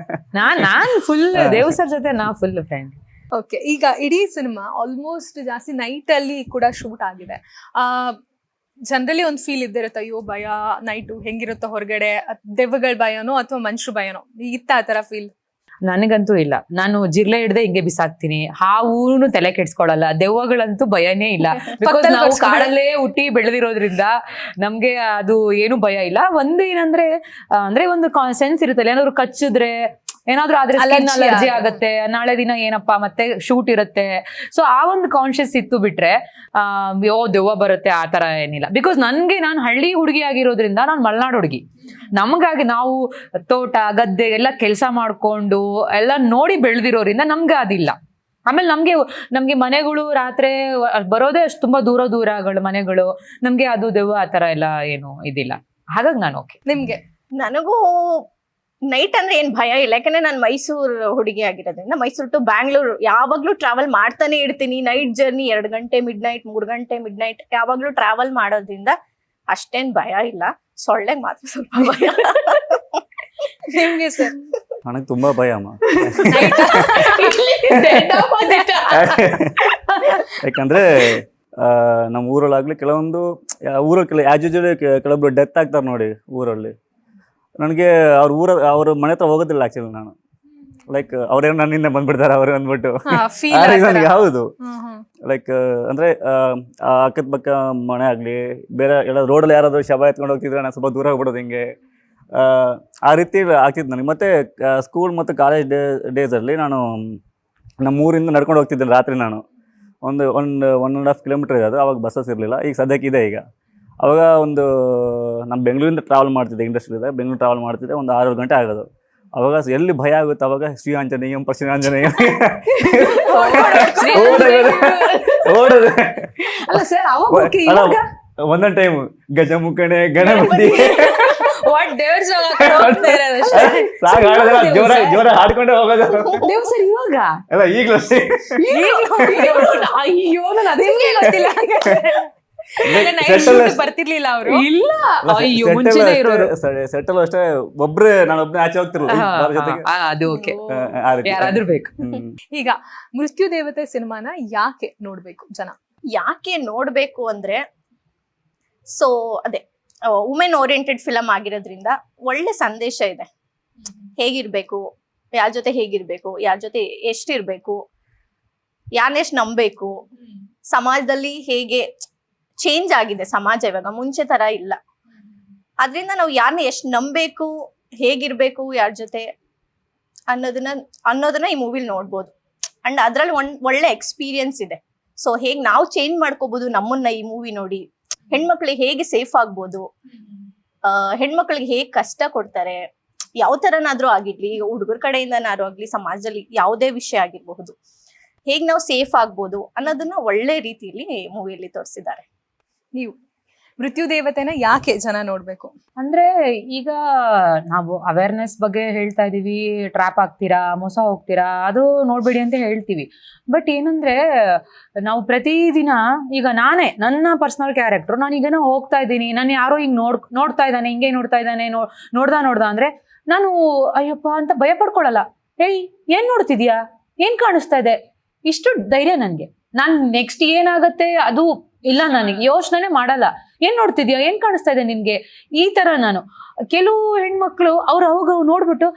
ನಾನ್ ಫುಲ್ ದೇವ್ ಸರ್ ಜೊತೆ ನಾ ಫುಲ್ ಫ್ರೆಂಡ್. ಓಕೆ, ಈಗ ಇಡೀ ಸಿನಿಮಾ ಆಲ್ಮೋಸ್ಟ್ ಜಾಸ್ತಿ ನೈಟ್ ಅಲ್ಲಿ ಕೂಡ ಶೂಟ್ ಆಗಿದೆ. ಜನರಲಿ ಒಂದು ಫೀಲ್ ಇದ್ದಿರುತ್ತೆ, ಅಯ್ಯೋ ಭಯ, ನೈಟು ಹೆಂಗಿರುತ್ತೋ ಹೊರಗಡೆ, ದೆವ್ವಗಳ ಭಯನೋ ಅಥವಾ ಮನುಷ್ಯ ಭಯನೋ, ಇತ್ತ ಆ ತರ ಫೀಲ್? ನನಗಂತೂ ಇಲ್ಲ, ನಾನು ಜಿರ್ಲೆ ಹಿಡ್ದೆ ಹಿಂಗೆ ಬಿಸಾಕ್ತೀನಿ, ಹಾವೂನು ತಲೆ ಕೆಡ್ಸ್ಕೊಳಲ್ಲ, ದೆವ್ವಗಳಂತೂ ಭಯನೇ ಇಲ್ಲ. ಬಿಕಾಸ್ ನಾವು ಕಾಡಲ್ಲೇ ಹುಟ್ಟಿ ಬೆಳೆದಿರೋದ್ರಿಂದ ನಮ್ಗೆ ಅದು ಏನು ಭಯ ಇಲ್ಲ. ಒಂದೇನಂದ್ರೆ ಅಂದ್ರೆ ಒಂದು ಸೆನ್ಸ್ ಇರುತ್ತಲ್ಲ, ಏನಾದ್ರು ಕಚ್ಚಿದ್ರೆ ಏನಾದ್ರು ಆದ್ರೆ ಅಲರ್ಜಿ ಆಗತ್ತೆ, ನಾಳೆ ದಿನ ಏನಪ್ಪಾ ಮತ್ತೆ ಶೂಟ್ ಇರುತ್ತೆ. ಸೊ ಆ ಒಂದು ಕಾನ್ಶಿಯಸ್ ಇತ್ತು ಬಿಟ್ರೆ ದೆವ್ವ ಬರುತ್ತೆ ಆ ತರ ಏನಿಲ್ಲ. ಬಿಕಾಸ್ ನಾನು ಹಳ್ಳಿ ಹುಡುಗಿ ಆಗಿರೋದ್ರಿಂದ, ನಾನು ಮಲೆನಾಡು ಹುಡುಗಿ, ನಮಗಾಗಿ ನಾವು ತೋಟ ಗದ್ದೆ ಎಲ್ಲ ಕೆಲಸ ಮಾಡ್ಕೊಂಡು ಎಲ್ಲ ನೋಡಿ ಬೆಳೆದಿರೋದ್ರಿಂದ ನಮ್ಗೆ ಅದಿಲ್ಲ. ಆಮೇಲೆ ನಮ್ಗೆ ಮನೆಗಳು ರಾತ್ರಿ ಬರೋದೇ ಅಷ್ಟು ತುಂಬಾ ದೂರಗಳು ಮನೆಗಳು, ನಮ್ಗೆ ಅದು ದೆವ್ವ ಆ ತರ ಎಲ್ಲ ಏನು ಇದಿಲ್ಲ. ಹಾಗಾಗಿ ನಾನು ಓಕೆ. ನಿಮ್ಗೆ? ನನಗೂ ನೈಟ್ ಅಂದ್ರೆ ಏನ್ ಭಯ ಇಲ್ಲ, ಯಾಕಂದ್ರೆ ನಾನು ಮೈಸೂರು ಹುಡುಗಿ ಆಗಿರೋದ್ರಿಂದ ಮೈಸೂರು ಟು ಬ್ಯಾಂಗ್ಳೂರು ಯಾವಾಗ್ಲೂ ಟ್ರಾವೆಲ್ ಮಾಡ್ತಾನೆ ಇರ್ತೀನಿ. ನೈಟ್ ಜರ್ನಿ 2 ಗಂಟೆ ಮಿಡ್ ನೈಟ್, 3 ಗಂಟೆ ಮಿಡ್ ನೈಟ್ ಯಾವಾಗ್ಲೂ ಟ್ರಾವೆಲ್ ಮಾಡೋದ್ರಿಂದ ಅಷ್ಟೇನ್ ಭಯ ಇಲ್ಲ. ಸೊಳ್ಳೆಗ್ ಮಾತ್ರ ಸ್ವಲ್ಪ ಭಯ. ನಿಮ್ಗೆ ಸರ್? ನನಗೆ ತುಂಬಾ ಭಯ ಅಮ್ಮ. ಯಾಕಂದ್ರೆ ನಮ್ಮ ಊರಲ್ಲಾಗ್ಲಿ ಕೆಲವೊಂದು ಊರಲ್ಲಿ ಆಸ್ ಯೂಶುವಲಿ ಕೆಲವೊಬ್ರು ಡೆತ್ ಆಗ್ತಾರೆ ನೋಡಿ ಊರಲ್ಲಿ. ನನಗೆ ಅವ್ರ ಮನೆ ಹತ್ರ ಹೋಗೋದಿಲ್ಲ ಆಕ್ಚುಲಿ ನಾನು. ಲೈಕ್ ಅವ್ರೇನೋ ನನ್ನಿಂದ ಬಂದ್ಬಿಡ್ತಾರೆ ಅವ್ರು ಅಂದ್ಬಿಟ್ಟು. ಹೌದು, ಲೈಕ್ ಅಂದ್ರೆ ಅಕ್ಕದ ಪಕ್ಕ ಮನೆ ಆಗ್ಲಿ, ಬೇರೆ ಎಲ್ಲ ರೋಡಲ್ಲಿ ಯಾರಾದ್ರೂ ಶವ ಎತ್ಕೊಂಡು ಹೋಗ್ತಿದ್ರೆ ನಾನು ಸ್ವಲ್ಪ ದೂರ ಹೋಗ್ಬಿಡೋದು ಹಿಂಗೆ. ಆ ರೀತಿ ಆಗ್ತಿತ್ತು ನನಗೆ. ಮತ್ತೆ ಸ್ಕೂಲ್ ಮತ್ತು ಕಾಲೇಜ್ ಡೇಸಲ್ಲಿ ನಾನು ನಮ್ಮ ಊರಿಂದ ನಡ್ಕೊಂಡು ಹೋಗ್ತಿದ್ದೆ ರಾತ್ರಿ. ನಾನು ಒಂದು 1.5 ಕಿಲೋಮೀಟರ್ ಇದೆ ಅದು. ಅವಾಗ ಬಸ್ಸಸ್ ಇರಲಿಲ್ಲ, ಈಗ ಸದ್ಯಕ್ಕೆ ಇದೆ. ಈಗ ಅವಾಗ ನಮ್ಮ ಬೆಂಗಳೂರಿಂದ ಟ್ರಾವೆಲ್ ಮಾಡ್ತಿದ್ದೆ, ಇಂಡಸ್ಟ್ರಿಯಿಂದ ಬೆಂಗಳೂರು ಟ್ರಾವೆಲ್ ಮಾಡ್ತಿದ್ದೆ, ಒಂದು 6 ಗಂಟೆ ಆಗೋದು. ಅವಾಗ ಎಲ್ಲಿ ಭಯ ಆಗುತ್ತೆ ಅವಾಗ ಶ್ರೀ ಆಂಜನೇಯಂ ಪ್ರಶ್ನಾಂಜನೇಯ ಒಂದೊಂದು ಟೈಮ್ ಗಜಮುಖಣೆ ಗಣಪತಿ ಜೋರ ಹಾಡ್ಕೊಂಡೆ ಹೋಗೋದು ಎಲ್ಲ ಈಗಲೂ ಬರ್ತಿರ್ಲಿಲ್ಲ ಅವರು. ಇಲ್ಲ, ಅಯ್ಯೋ ಮುಂಚೆನೇ ಇರೋರು ಸೆಟ್ಟಲ್ ಅಷ್ಟೇ. ನಾನೊಬ್ನೇ ಆಚೆ ಹೋಗ್ತಿರೋದು, ಅದು ಓಕೆ, ಯಾರಾದ್ರೂ ಬೇಕು. ಈಗ ಮೃತ್ಯು ದೇವತೆ ಸಿನಿಮಾನ ಯಾಕೆ ನೋಡ್ಬೇಕು ಜನ? ಯಾಕೆ ನೋಡ್ಬೇಕು ಅಂದ್ರೆ, ಸೊ ಅದೇ ವುಮೆನ್ ಓರಿಯೆಂಟೆಡ್ ಫಿಲಮ್ ಆಗಿರೋದ್ರಿಂದ ಒಳ್ಳೆ ಸಂದೇಶ ಇದೆ. ಹೇಗಿರ್ಬೇಕು, ಯಾರ ಜೊತೆ ಹೇಗಿರ್ಬೇಕು, ಯಾರ ಜೊತೆ ಎಷ್ಟಿರ್ಬೇಕು, ಯಾರನ್ನೆಷ್ಟು ನಂಬೇಕು, ಸಮಾಜದಲ್ಲಿ ಹೇಗೆ ಚೇಂಜ್ ಆಗಿದೆ ಸಮಾಜ ಇವಾಗ, ಮುಂಚೆ ತರ ಇಲ್ಲ. ಅದ್ರಿಂದ ನಾವು ಯಾರನ್ನ ಎಷ್ಟು ನಂಬೇಕು, ಹೇಗಿರ್ಬೇಕು, ಯಾರ ಜೊತೆ ಅನ್ನೋದನ್ನ ಈ ಮೂವಿಲಿ ನೋಡ್ಬೋದು. ಅಂಡ್ ಅದ್ರಲ್ಲಿ ಒಳ್ಳೆ ಎಕ್ಸ್ಪೀರಿಯನ್ಸ್ ಇದೆ. ಸೊ ಹೇಗ್ ನಾವು ಚೇಂಜ್ ಮಾಡ್ಕೋಬಹುದು ನಮ್ಮನ್ನ ಈ ಮೂವಿ ನೋಡಿ. ಹೆಣ್ಮಕ್ಳಿಗೆ ಹೇಗೆ ಸೇಫ್ ಆಗ್ಬೋದು, ಹೆಣ್ಮಕ್ಳಿಗೆ ಹೇಗ್ ಕಷ್ಟ ಕೊಡ್ತಾರೆ, ಯಾವ ತರನಾದ್ರೂ ಆಗಿರ್ಲಿ, ಹುಡುಗರ ಕಡೆಯಿಂದನಾದ್ರೂ ಆಗ್ಲಿ, ಸಮಾಜದಲ್ಲಿ ಯಾವುದೇ ವಿಷಯ ಆಗಿರಬಹುದು, ಹೇಗ್ ನಾವು ಸೇಫ್ ಆಗ್ಬೋದು ಅನ್ನೋದನ್ನ ಒಳ್ಳೆ ರೀತಿಯಲ್ಲಿ ಮೂವಿಯಲ್ಲಿ ತೋರಿಸಿದ್ದಾರೆ. ನೀವು ಮೃತ್ಯು ದೇವತೆನ ಯಾಕೆ ಜನ ನೋಡ್ಬೇಕು? ಅಂದ್ರೆ ಈಗ ನಾವು ಅವೇರ್ನೆಸ್ ಬಗ್ಗೆ ಹೇಳ್ತಾ ಇದೀವಿ, ಟ್ರ್ಯಾಪ್ ಆಗ್ತೀರಾ, ಮೋಸ ಹೋಗ್ತೀರಾ, ಅದು ನೋಡ್ಬೇಡಿ ಅಂತ ಹೇಳ್ತೀವಿ. ಬಟ್ ಏನಂದ್ರೆ ನಾವು ಪ್ರತಿದಿನ ಈಗ ನನ್ನ ಪರ್ಸನಲ್ ಕ್ಯಾರೆಕ್ಟರ್, ನಾನು ಈಗೇನೋ ಹೋಗ್ತಾ ಇದ್ದೀನಿ, ನಾನು ಯಾರೋ ಹಿಂಗ್ ನೋಡ್ತಾ ಇದ್ದಾನೆ, ಹಿಂಗೆ ನೋಡ್ತಾ ಇದ್ದಾನೆ, ನೋಡ್ದ ಅಂದ್ರೆ ನಾನು ಅಯ್ಯಪ್ಪ ಅಂತ ಭಯ ಪಡ್ಕೊಳಲ್ಲ. ಏಯ್ ಏನ್ ನೋಡ್ತಿದ್ಯಾ, ಏನ್ ಕಾಣಿಸ್ತಾ ಇದೆ, ಇಷ್ಟು ಧೈರ್ಯ ನನ್ಗೆ. ನಾನ್ ನೆಕ್ಸ್ಟ್ ಏನಾಗತ್ತೆ ಅದು ಇಲ್ಲ, ನನಗೆ ಯೋಚನೆ ಮಾಡಲ್ಲ. ಏನ್ ನೋಡ್ತಿದ್ಯಾ, ಏನ್ ಕಾಣಿಸ್ತಾ ಇದೆ ನಿನ್ಗೆ, ಈ ತರ ನಾನು. ಕೆಲವು ಹೆಣ್ಮಕ್ಳು ಅವಾಗ ನೋಡ್ಬಿಟ್ಟು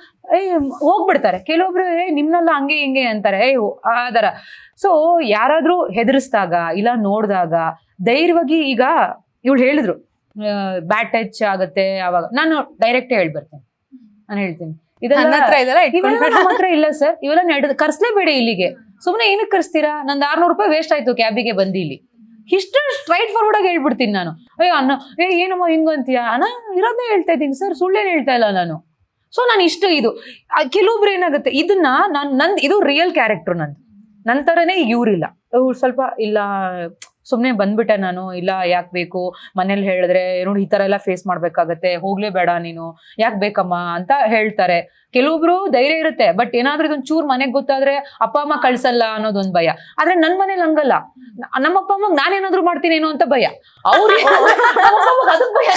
ಹೋಗ್ಬಿಡ್ತಾರೆ. ಕೆಲವೊಬ್ರು ನಿಮ್ನೆಲ್ಲ ಹಂಗೆ ಹಿಂಗೆ ಅಂತಾರೆ, ಆದರ. ಸೊ ಯಾರಾದ್ರೂ ಹೆದರ್ಸ್ದಾಗ ಇಲ್ಲ ನೋಡ್ದಾಗ ಧೈರ್ಯವಾಗಿ, ಈಗ ಇವಳು ಹೇಳಿದ್ರು ಬ್ಯಾಡ್ ಟಚ್ ಆಗತ್ತೆ, ಅವಾಗ ನಾನು ಡೈರೆಕ್ಟ್ ಹೇಳ್ಬರ್ತೇನೆ. ನಾನು ಹೇಳ್ತೀನಿ ಇದೆಲ್ಲ ನಮ್ಮ ಹತ್ರ ಇಲ್ಲ ಸರ್, ಇವೆಲ್ಲ ಕರ್ಸ್ಲೇಬೇಡಿ ಇಲ್ಲಿಗೆ. ಸುಮ್ನೆ ಏನಕ್ಕೆ ಕರ್ಸ್ತೀರಾ, ನಂದು 600 ರೂಪಾಯಿ ವೇಸ್ಟ್ ಆಯ್ತು ಕ್ಯಾಬಿಗೆ ಬಂದು ಇಲ್ಲಿ. ಇಷ್ಟು ಸ್ಟ್ರೈಟ್ ಫಾರ್ವರ್ಡ್ ಆಗಿ ಹೇಳ್ಬಿಡ್ತೀನಿ ನಾನು. ಏನಮ್ಮ ಹಿಂಗಂತೀಯ ಅಣ್ಣ, ಇರೋದೇ ಹೇಳ್ತಾ ಇದ್ದೀನಿ ಸರ್, ಸುಳ್ಳೇನು ಹೇಳ್ತಾ ಇಲ್ಲ ನಾನು. ಸೊ ನಾನು ಇದು ಕೆಲವೊಬ್ರು ಏನಾಗುತ್ತೆ, ಇದನ್ನ ಇದು ರಿಯಲ್ ಕ್ಯಾರೆಕ್ಟರ್ ನಂದು. ನಂತರನೇ ಇವ್ರಿಲ್ಲ, ಇವ್ರು ಸ್ವಲ್ಪ ಇಲ್ಲ ಸುಮ್ಮನೆ ಬಂದ್ಬಿಟ್ಟೆ ನಾನು, ಇಲ್ಲ ಯಾಕೆ ಬೇಕು, ಮನೇಲಿ ಹೇಳಿದ್ರೆ ನೋಡಿ ಈ ತರ ಎಲ್ಲ ಫೇಸ್ ಮಾಡ್ಬೇಕಾಗತ್ತೆ, ಹೋಗ್ಲೇ ಬೇಡ ನೀನು, ಯಾಕೆ ಬೇಕಮ್ಮ ಅಂತ ಹೇಳ್ತಾರೆ. ಕೆಲವೊಬ್ರು ಧೈರ್ಯ ಇರುತ್ತೆ, ಬಟ್ ಏನಾದ್ರೂ ಇದೊಂದ್ ಚೂರ್ ಮನೆಗ್ ಗೊತ್ತಾದ್ರೆ ಅಪ್ಪ ಅಮ್ಮ ಕಳ್ಸಲ್ಲ ಅನ್ನೋದೊಂದ್ ಭಯ. ಆದ್ರೆ ನನ್ ಮನೇಲಿ ಹಂಗಲ್ಲ, ನಮ್ಮ ಅಪ್ಪ ಅಮ್ಮಗ್ ನಾನೇನಾದ್ರು ಮಾಡ್ತೀನೇನೋ ಅಂತ ಭಯ. ಅದಕ್ ಭಯ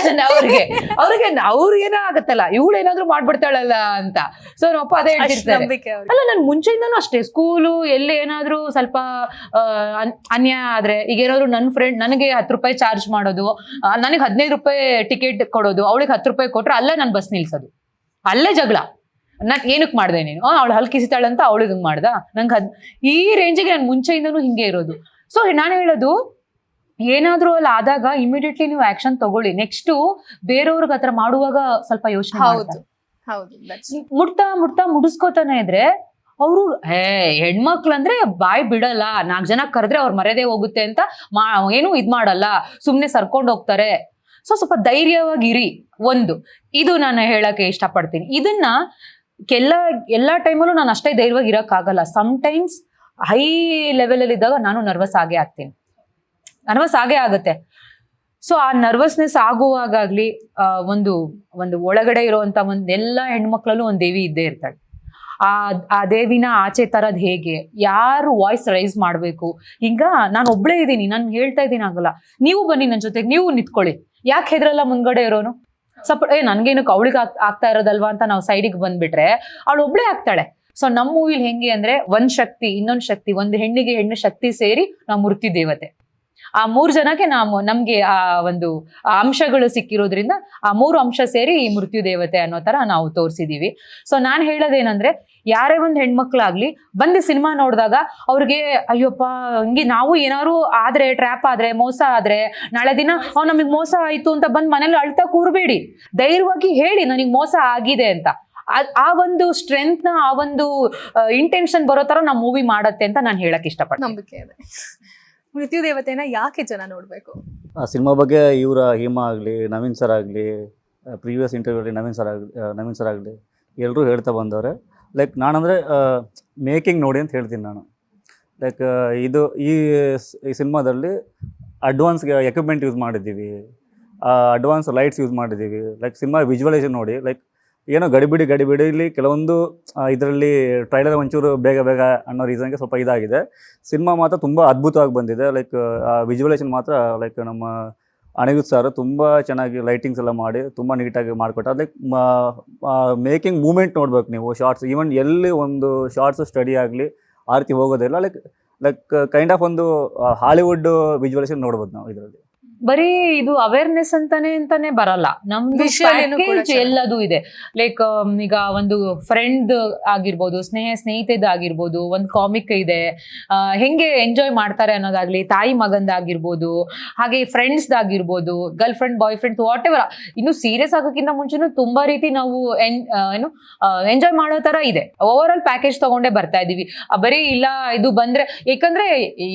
ಅವ್ರಿಗೇನೋ ಆಗತ್ತಲ್ಲ, ಇವಳು ಏನಾದ್ರು ಮಾಡ್ಬಿಡ್ತಾಳಲ್ಲ ಅಂತ. ಸೊ ನಮ್ಮಪ್ಪ ಅದೇ ಹೇಳ್ತಿರ್ತಾರೆ. ಅಲ್ಲ, ನನ್ ಮುಂಚೆಯಿಂದಾನು ಅಷ್ಟೇ, ಸ್ಕೂಲು ಎಲ್ಲಿ ಏನಾದ್ರು ಸ್ವಲ್ಪ ಅನ್ಯಾಯ ಆದ್ರೆ, ಈಗ ಏನಾದ್ರು ನನ್ ಫ್ರೆಂಡ್ ನನಗೆ 10 ರೂಪಾಯಿ ಚಾರ್ಜ್ ಮಾಡೋದು, ನನಗೆ 15 ರೂಪಾಯಿ ಟಿಕೆಟ್ ಕೊಡೋದು, ಅವಳಿಗೆ 10 ರೂಪಾಯಿ ಕೊಟ್ರೆ ಅಲ್ಲೇ ನಾನು ಬಸ್ ನಿಲ್ಸೋದು, ಅಲ್ಲೇ ಜಗಳ. ನಾನ್ ಏನಕ್ ಮಾಡ್ದೆ ನೀನು, ಅವಳು ಹಲ್ಕಿಸಿತಾಳಂತ ಅವಳಿಗೆ ಹಿಂಗ್ ಮಾಡ್ದ, ನಂಗೆ ಈ ರೇಂಜಿಗೆ ನಾನು ಮುಂಚೆಯಿಂದನೂ ಹಿಂಗೆ ಇರೋದು. ಸೊ ನಾನು ಹೇಳೋದು, ಏನಾದ್ರೂ ಅಲ್ಲಿ ಆದಾಗ ಇಮಿಡಿಯೇಟ್ಲಿ ನೀವು ಆಕ್ಷನ್ ತಗೊಳ್ಳಿ. ನೆಕ್ಸ್ಟ್ ಬೇರೆಯವ್ರಿಗೆ ಹತ್ರ ಮಾಡುವಾಗ ಸ್ವಲ್ಪ ಯೋಚನೆ ಮುಟ್ತಾ ಮುಡಿಸ್ಕೋತಾನೆ ಇದ್ರೆ ಅವರು ಹೆಣ್ಮಕ್ಳಂದ್ರೆ ಬಾಯ್ ಬಿಡಲ್ಲ, 4 ಜನ ಕರೆದ್ರೆ ಅವ್ರ ಮರ್ಯಾದೆ ಹೋಗುತ್ತೆ ಅಂತ ಏನು ಮಾಡಲ್ಲ, ಸುಮ್ನೆ ಸರ್ಕೊಂಡ್ ಹೋಗ್ತಾರೆ. ಸೊ ಸ್ವಲ್ಪ ಧೈರ್ಯವಾಗಿರಿ. ಇದು ನಾನು ಹೇಳಕ್ಕೆ ಇಷ್ಟಪಡ್ತೀನಿ. ಇದನ್ನ ಎಲ್ಲಾ ಟೈಮಲ್ಲೂ ನಾನು ಅಷ್ಟೇ ಧೈರ್ಯವಾಗಿ ಇರಕ್ಕಾಗಲ್ಲ. ಸಮ್ಟೈಮ್ಸ್ ಹೈ ಲೆವೆಲ್ ಅಲ್ಲಿ ಇದ್ದಾಗ ನಾನು ನರ್ವಸ್ ಆಗೇ ಆಗುತ್ತೆ. ಸೊ ಆ ನರ್ವಸ್ನೆಸ್ ಆಗುವಾಗಲಿ ಒಂದು ಒಳಗಡೆ ಇರುವಂತ ಎಲ್ಲ ಹೆಣ್ಮಕ್ಳಲ್ಲೂ ಒಂದು ದೇವಿ ಇದ್ದೇ ಇರ್ತಾಳೆ. ಆ ದೇವಿನ ಆಚೆ ತರದ್ ಹೇಗೆ, ಯಾರು ವಾಯ್ಸ್ ರೈಸ್ ಮಾಡ್ಬೇಕು. ಈಗ ನಾನು ಒಬ್ಳೇ ಇದ್ದೀನಿ, ನಾನು ಹೇಳ್ತಾ ಇದ್ದೀನಿ ಆಗಲ್ಲ, ನೀವು ಬನ್ನಿ ನನ್ನ ಜೊತೆಗೆ, ನೀವು ನಿಂತ್ಕೊಳ್ಳಿ, ಯಾಕೆ ಹೆದ್ರಲ್ಲ ಮುಂದ್ಗಡೆ ಇರೋನು. ಸ್ವಲ್ಪ ನನ್ಗೇನಕ್ಕೆ ಅವಳಿಗೆ ಆಗ್ತಾ ಇರೋದಲ್ವಾ ಅಂತ ನಾವು ಸೈಡಿಗೆ ಬಂದ್ಬಿಟ್ರೆ ಅವಳು ಒಬ್ಳೇ ಆಗ್ತಾಳೆ. ಸೊ ನಮ್ಮ ಮೂವಿಲಿ ಹೆಂಗೆ ಅಂದ್ರೆ, ಒಂದ್ ಶಕ್ತಿ ಇನ್ನೊಂದ್ ಶಕ್ತಿ, ಒಂದು ಹೆಣ್ಣಿಗೆ ಹೆಣ್ಣು ಶಕ್ತಿ ಸೇರಿ ನಾವು ಮೃತ್ಯು ದೇವತೆ. ಆ 3 ಜನಕ್ಕೆ ನಮ್ಗೆ ಆ ಒಂದು ಅಂಶಗಳು ಸಿಕ್ಕಿರೋದ್ರಿಂದ ಆ 3 ಅಂಶ ಸೇರಿ ಈ ಮೃತ್ಯು ದೇವತೆ ಅನ್ನೋ ತರ ನಾವು ತೋರಿಸಿದೀವಿ. ಸೊ ನಾನ್ ಹೇಳೋದೇನಂದ್ರೆ, ಯಾರೇ ಒಂದ್ ಹೆಣ್ಮಕ್ಳಾಗ್ಲಿ ಬಂದು ಸಿನಿಮಾ ನೋಡಿದಾಗ ಅವ್ರಿಗೆ ಅಯ್ಯಪ್ಪ ಹಿಂಗೆ ನಾವು ಏನಾದ್ರು ಆದ್ರೆ, ಟ್ರ್ಯಾಪ್ ಆದ್ರೆ, ಮೋಸ ಆದ್ರೆ, ನಾಳೆ ದಿನ ನಮಗ್ ಮೋಸ ಆಯ್ತು ಅಂತ ಬಂದ್ ಮನೇಲಿ ಅಳ್ತಾ ಕೂರ್ಬೇಡಿ. ಧೈರ್ಯವಾಗಿ ಹೇಳಿ ನನಗ್ ಮೋಸ ಆಗಿದೆ ಅಂತ. ಆ ಒಂದು ಸ್ಟ್ರೆಂತ್ ನ, ಆ ಒಂದು ಇಂಟೆನ್ಷನ್ ಬರೋ ತರ ನಾವು ಮೂವಿ ಮಾಡತ್ತೆ ಅಂತ ನಾನು ಹೇಳಕ್ ಇಷ್ಟಪಡ್ತೀನಿ. ನಂಬಿಕೆ ಇದೆ. ಮೃತ್ಯು ದೇವತೆನ ಯಾಕೆ ಜನ ನೋಡ್ಬೇಕು? ಆ ಸಿನಿಮಾ ಬಗ್ಗೆ ಇವರ ಹೇಮಾ ಆಗಲಿ, ನವೀನ್ ಸರ್ ಆಗಲಿ, ಪ್ರೀವಿಯಸ್ ಇಂಟರ್ವ್ಯೂಲಿ ನವೀನ್ ಸರ್ ಆಗಲಿ ಎಲ್ಲರೂ ಹೇಳ್ತಾ ಬಂದವ್ರೆ. ಲೈಕ್ ನಾನಂದರೆ ಮೇಕಿಂಗ್ ನೋಡಿ ಅಂತ ಹೇಳ್ತೀನಿ ನಾನು. ಲೈಕ್ ಈ ಸಿನಿಮಾದಲ್ಲಿ ಅಡ್ವಾನ್ಸ್ ಎಕ್ವಿಪ್ಮೆಂಟ್ ಯೂಸ್ ಮಾಡಿದ್ದೀವಿ, ಅಡ್ವಾನ್ಸ್ ಲೈಟ್ಸ್ ಯೂಸ್ ಮಾಡಿದ್ದೀವಿ. ಲೈಕ್ ಸಿನಿಮಾ ವಿಜುವಲೈಸೇಷನ್ ನೋಡಿ, ಲೈಕ್ ಏನೋ ಗಡಿಬಿಡಿಲಿ ಕೆಲವೊಂದು ಇದರಲ್ಲಿ ಟ್ರೈಲರ್ ಒಂಚೂರು ಬೇಗ ಅನ್ನೋ ರೀಸನ್ಗೆ ಸ್ವಲ್ಪ ಇದಾಗಿದೆ. ಸಿನಿಮಾ ಮಾತ್ರ ತುಂಬ ಅದ್ಭುತವಾಗಿ ಬಂದಿದೆ. ಲೈಕ್ ವಿಜುವಲೈಸೇಷನ್ ಮಾತ್ರ ಲೈಕ್ ನಮ್ಮ ಅನಿರುದ್ಧ್ ಸರ್ ತುಂಬ ಚೆನ್ನಾಗಿ ಲೈಟಿಂಗ್ಸ್ ಎಲ್ಲ ಮಾಡಿ ತುಂಬ ನೀಟಾಗಿ ಮಾಡಿಕೊಟ್ಟ. ಲೈಕ್ ಮೇಕಿಂಗ್ ಮೂಮೆಂಟ್ ನೋಡ್ಬೇಕು ನೀವು. ಶಾರ್ಟ್ಸ್ ಈವನ್ ಎಲ್ಲಿ ಒಂದು ಶಾರ್ಟ್ಸ್ ಸ್ಟಡಿ ಆಗಲಿ ಆ ರೀತಿ ಹೋಗೋದಿಲ್ಲ. ಲೈಕ್ ಕೈಂಡ್ ಆಫ್ ಒಂದು ಹಾಲಿವುಡ್ ವಿಜುವಲೈಸೇಷನ್ ನೋಡ್ಬೋದು ನಾವು ಇದರಲ್ಲಿ. ಬರೀ ಇದು ಅವೇರ್ನೆಸ್ ಅಂತಾನೆ ಬರಲ್ಲ, ನಮ್ದು ಪ್ಯಾಕೇಜ್ ಎಲ್ಲದೂ ಇದೆ. ಲೈಕ್ ಈಗ ಒಂದು ಫ್ರೆಂಡ್ ಆಗಿರ್ಬೋದು, ಸ್ನೇಹಿತೆದಾಗಿರ್ಬೋದು, ಒಂದು ಕಾಮಿಕ್ ಇದೆ, ಹೆಂಗೆ ಎಂಜಾಯ್ ಮಾಡ್ತಾರೆ ಅನ್ನೋದಾಗ್ಲಿ, ತಾಯಿ ಮಗಂದಾಗಿರ್ಬೋದು, ಹಾಗೆ ಫ್ರೆಂಡ್ಸ್ದಾಗಿರ್ಬೋದು, girl friend, boy friend, whatever. ಇನ್ನು ಸೀರಿಯಸ್ ಆಗೋಕ್ಕಿಂತ ಮುಂಚೆನೂ ತುಂಬಾ ರೀತಿ ನಾವು ಎಂಜಾಯ್ ಮಾಡೋ ತರ ಇದೆ. ಓವರ್ ಆಲ್ ಪ್ಯಾಕೇಜ್ ತಗೊಂಡೇ ಬರ್ತಾ ಇದೀವಿ. ಬರೀ ಇಲ್ಲ ಇದು ಬಂದ್ರೆ, ಯಾಕಂದ್ರೆ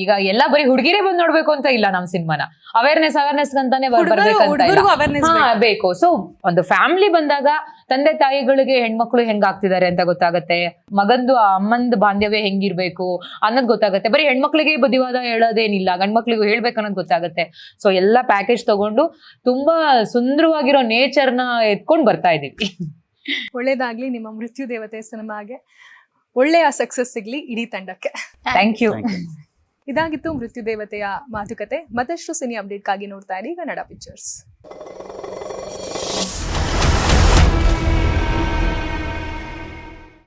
ಈಗ ಎಲ್ಲ ಬರೀ ಹುಡುಗಿರೇ ಬಂದ್ ನೋಡ್ಬೇಕು ಅಂತ ಇಲ್ಲ ನಮ್ಮ ಸಿನಿಮಾನ. ಅವೇರ್ನೆಸ್ ಅವೇರ್ನೆಸ್ ಅಂತಾನೆ ಹುಡುಗರಿಗೂ ಅವೇರ್ನೆಸ್ ಬೇಕು. ಸೊ ಒಂದು ಫ್ಯಾಮಿಲಿ ಬಂದಾಗ ತಂದೆ ತಾಯಿಗಳಿಗೆ ಹೆಣ್ಮಕ್ಳು ಹೆಂಗಾಗ್ತಿದ್ದಾರೆ ಅಂತ ಗೊತ್ತಾಗತ್ತೆ, ಮಗಂದು ಅಮ್ಮಂದು ಬಾಂಧವ್ಯ ಹೆಂಗಿರ್ಬೇಕು ಅನ್ನೋದು ಗೊತ್ತಾಗತ್ತೆ. ಬರೀ ಹೆಣ್ಮಕ್ಳಿಗೆ ಬುದ್ಧಿವಾದ ಹೇಳೋದೇನಿಲ್ಲ, ಗಂಡ್ಮಕ್ಳಿಗೂ ಹೇಳ್ಬೇಕು ಅನ್ನೋದು ಗೊತ್ತಾಗತ್ತೆ. ಸೊ ಎಲ್ಲ ಪ್ಯಾಕೇಜ್ ತಗೊಂಡು ತುಂಬಾ ಸುಂದರವಾಗಿರೋ ನೇಚರ್ನ ಎತ್ಕೊಂಡು ಬರ್ತಾ ಇದೀವಿ. ಒಳ್ಳೇದಾಗ್ಲಿ ನಿಮ್ಮ ಮೃತ್ಯು ದೇವತೆ ಸಿನಿಮಾಗೆ, ಒಳ್ಳೆಯ ಸಕ್ಸಸ್ ಸಿಗ್ಲಿ ಇಡೀ ತಂಡಕ್ಕೆ. Thank you. ಇದಾಗಿತ್ತು ಮೃತ್ಯು ದೇವತೆಯ ಮಾತುಕತೆ. ಮತ್ತಷ್ಟು ಸಿನಿ ಅಪ್ಡೇಟ್ಗಾಗಿ ನೋಡ್ತಾ ಇರಿ ಕನ್ನಡ ಪಿಕ್ಚರ್ಸ್.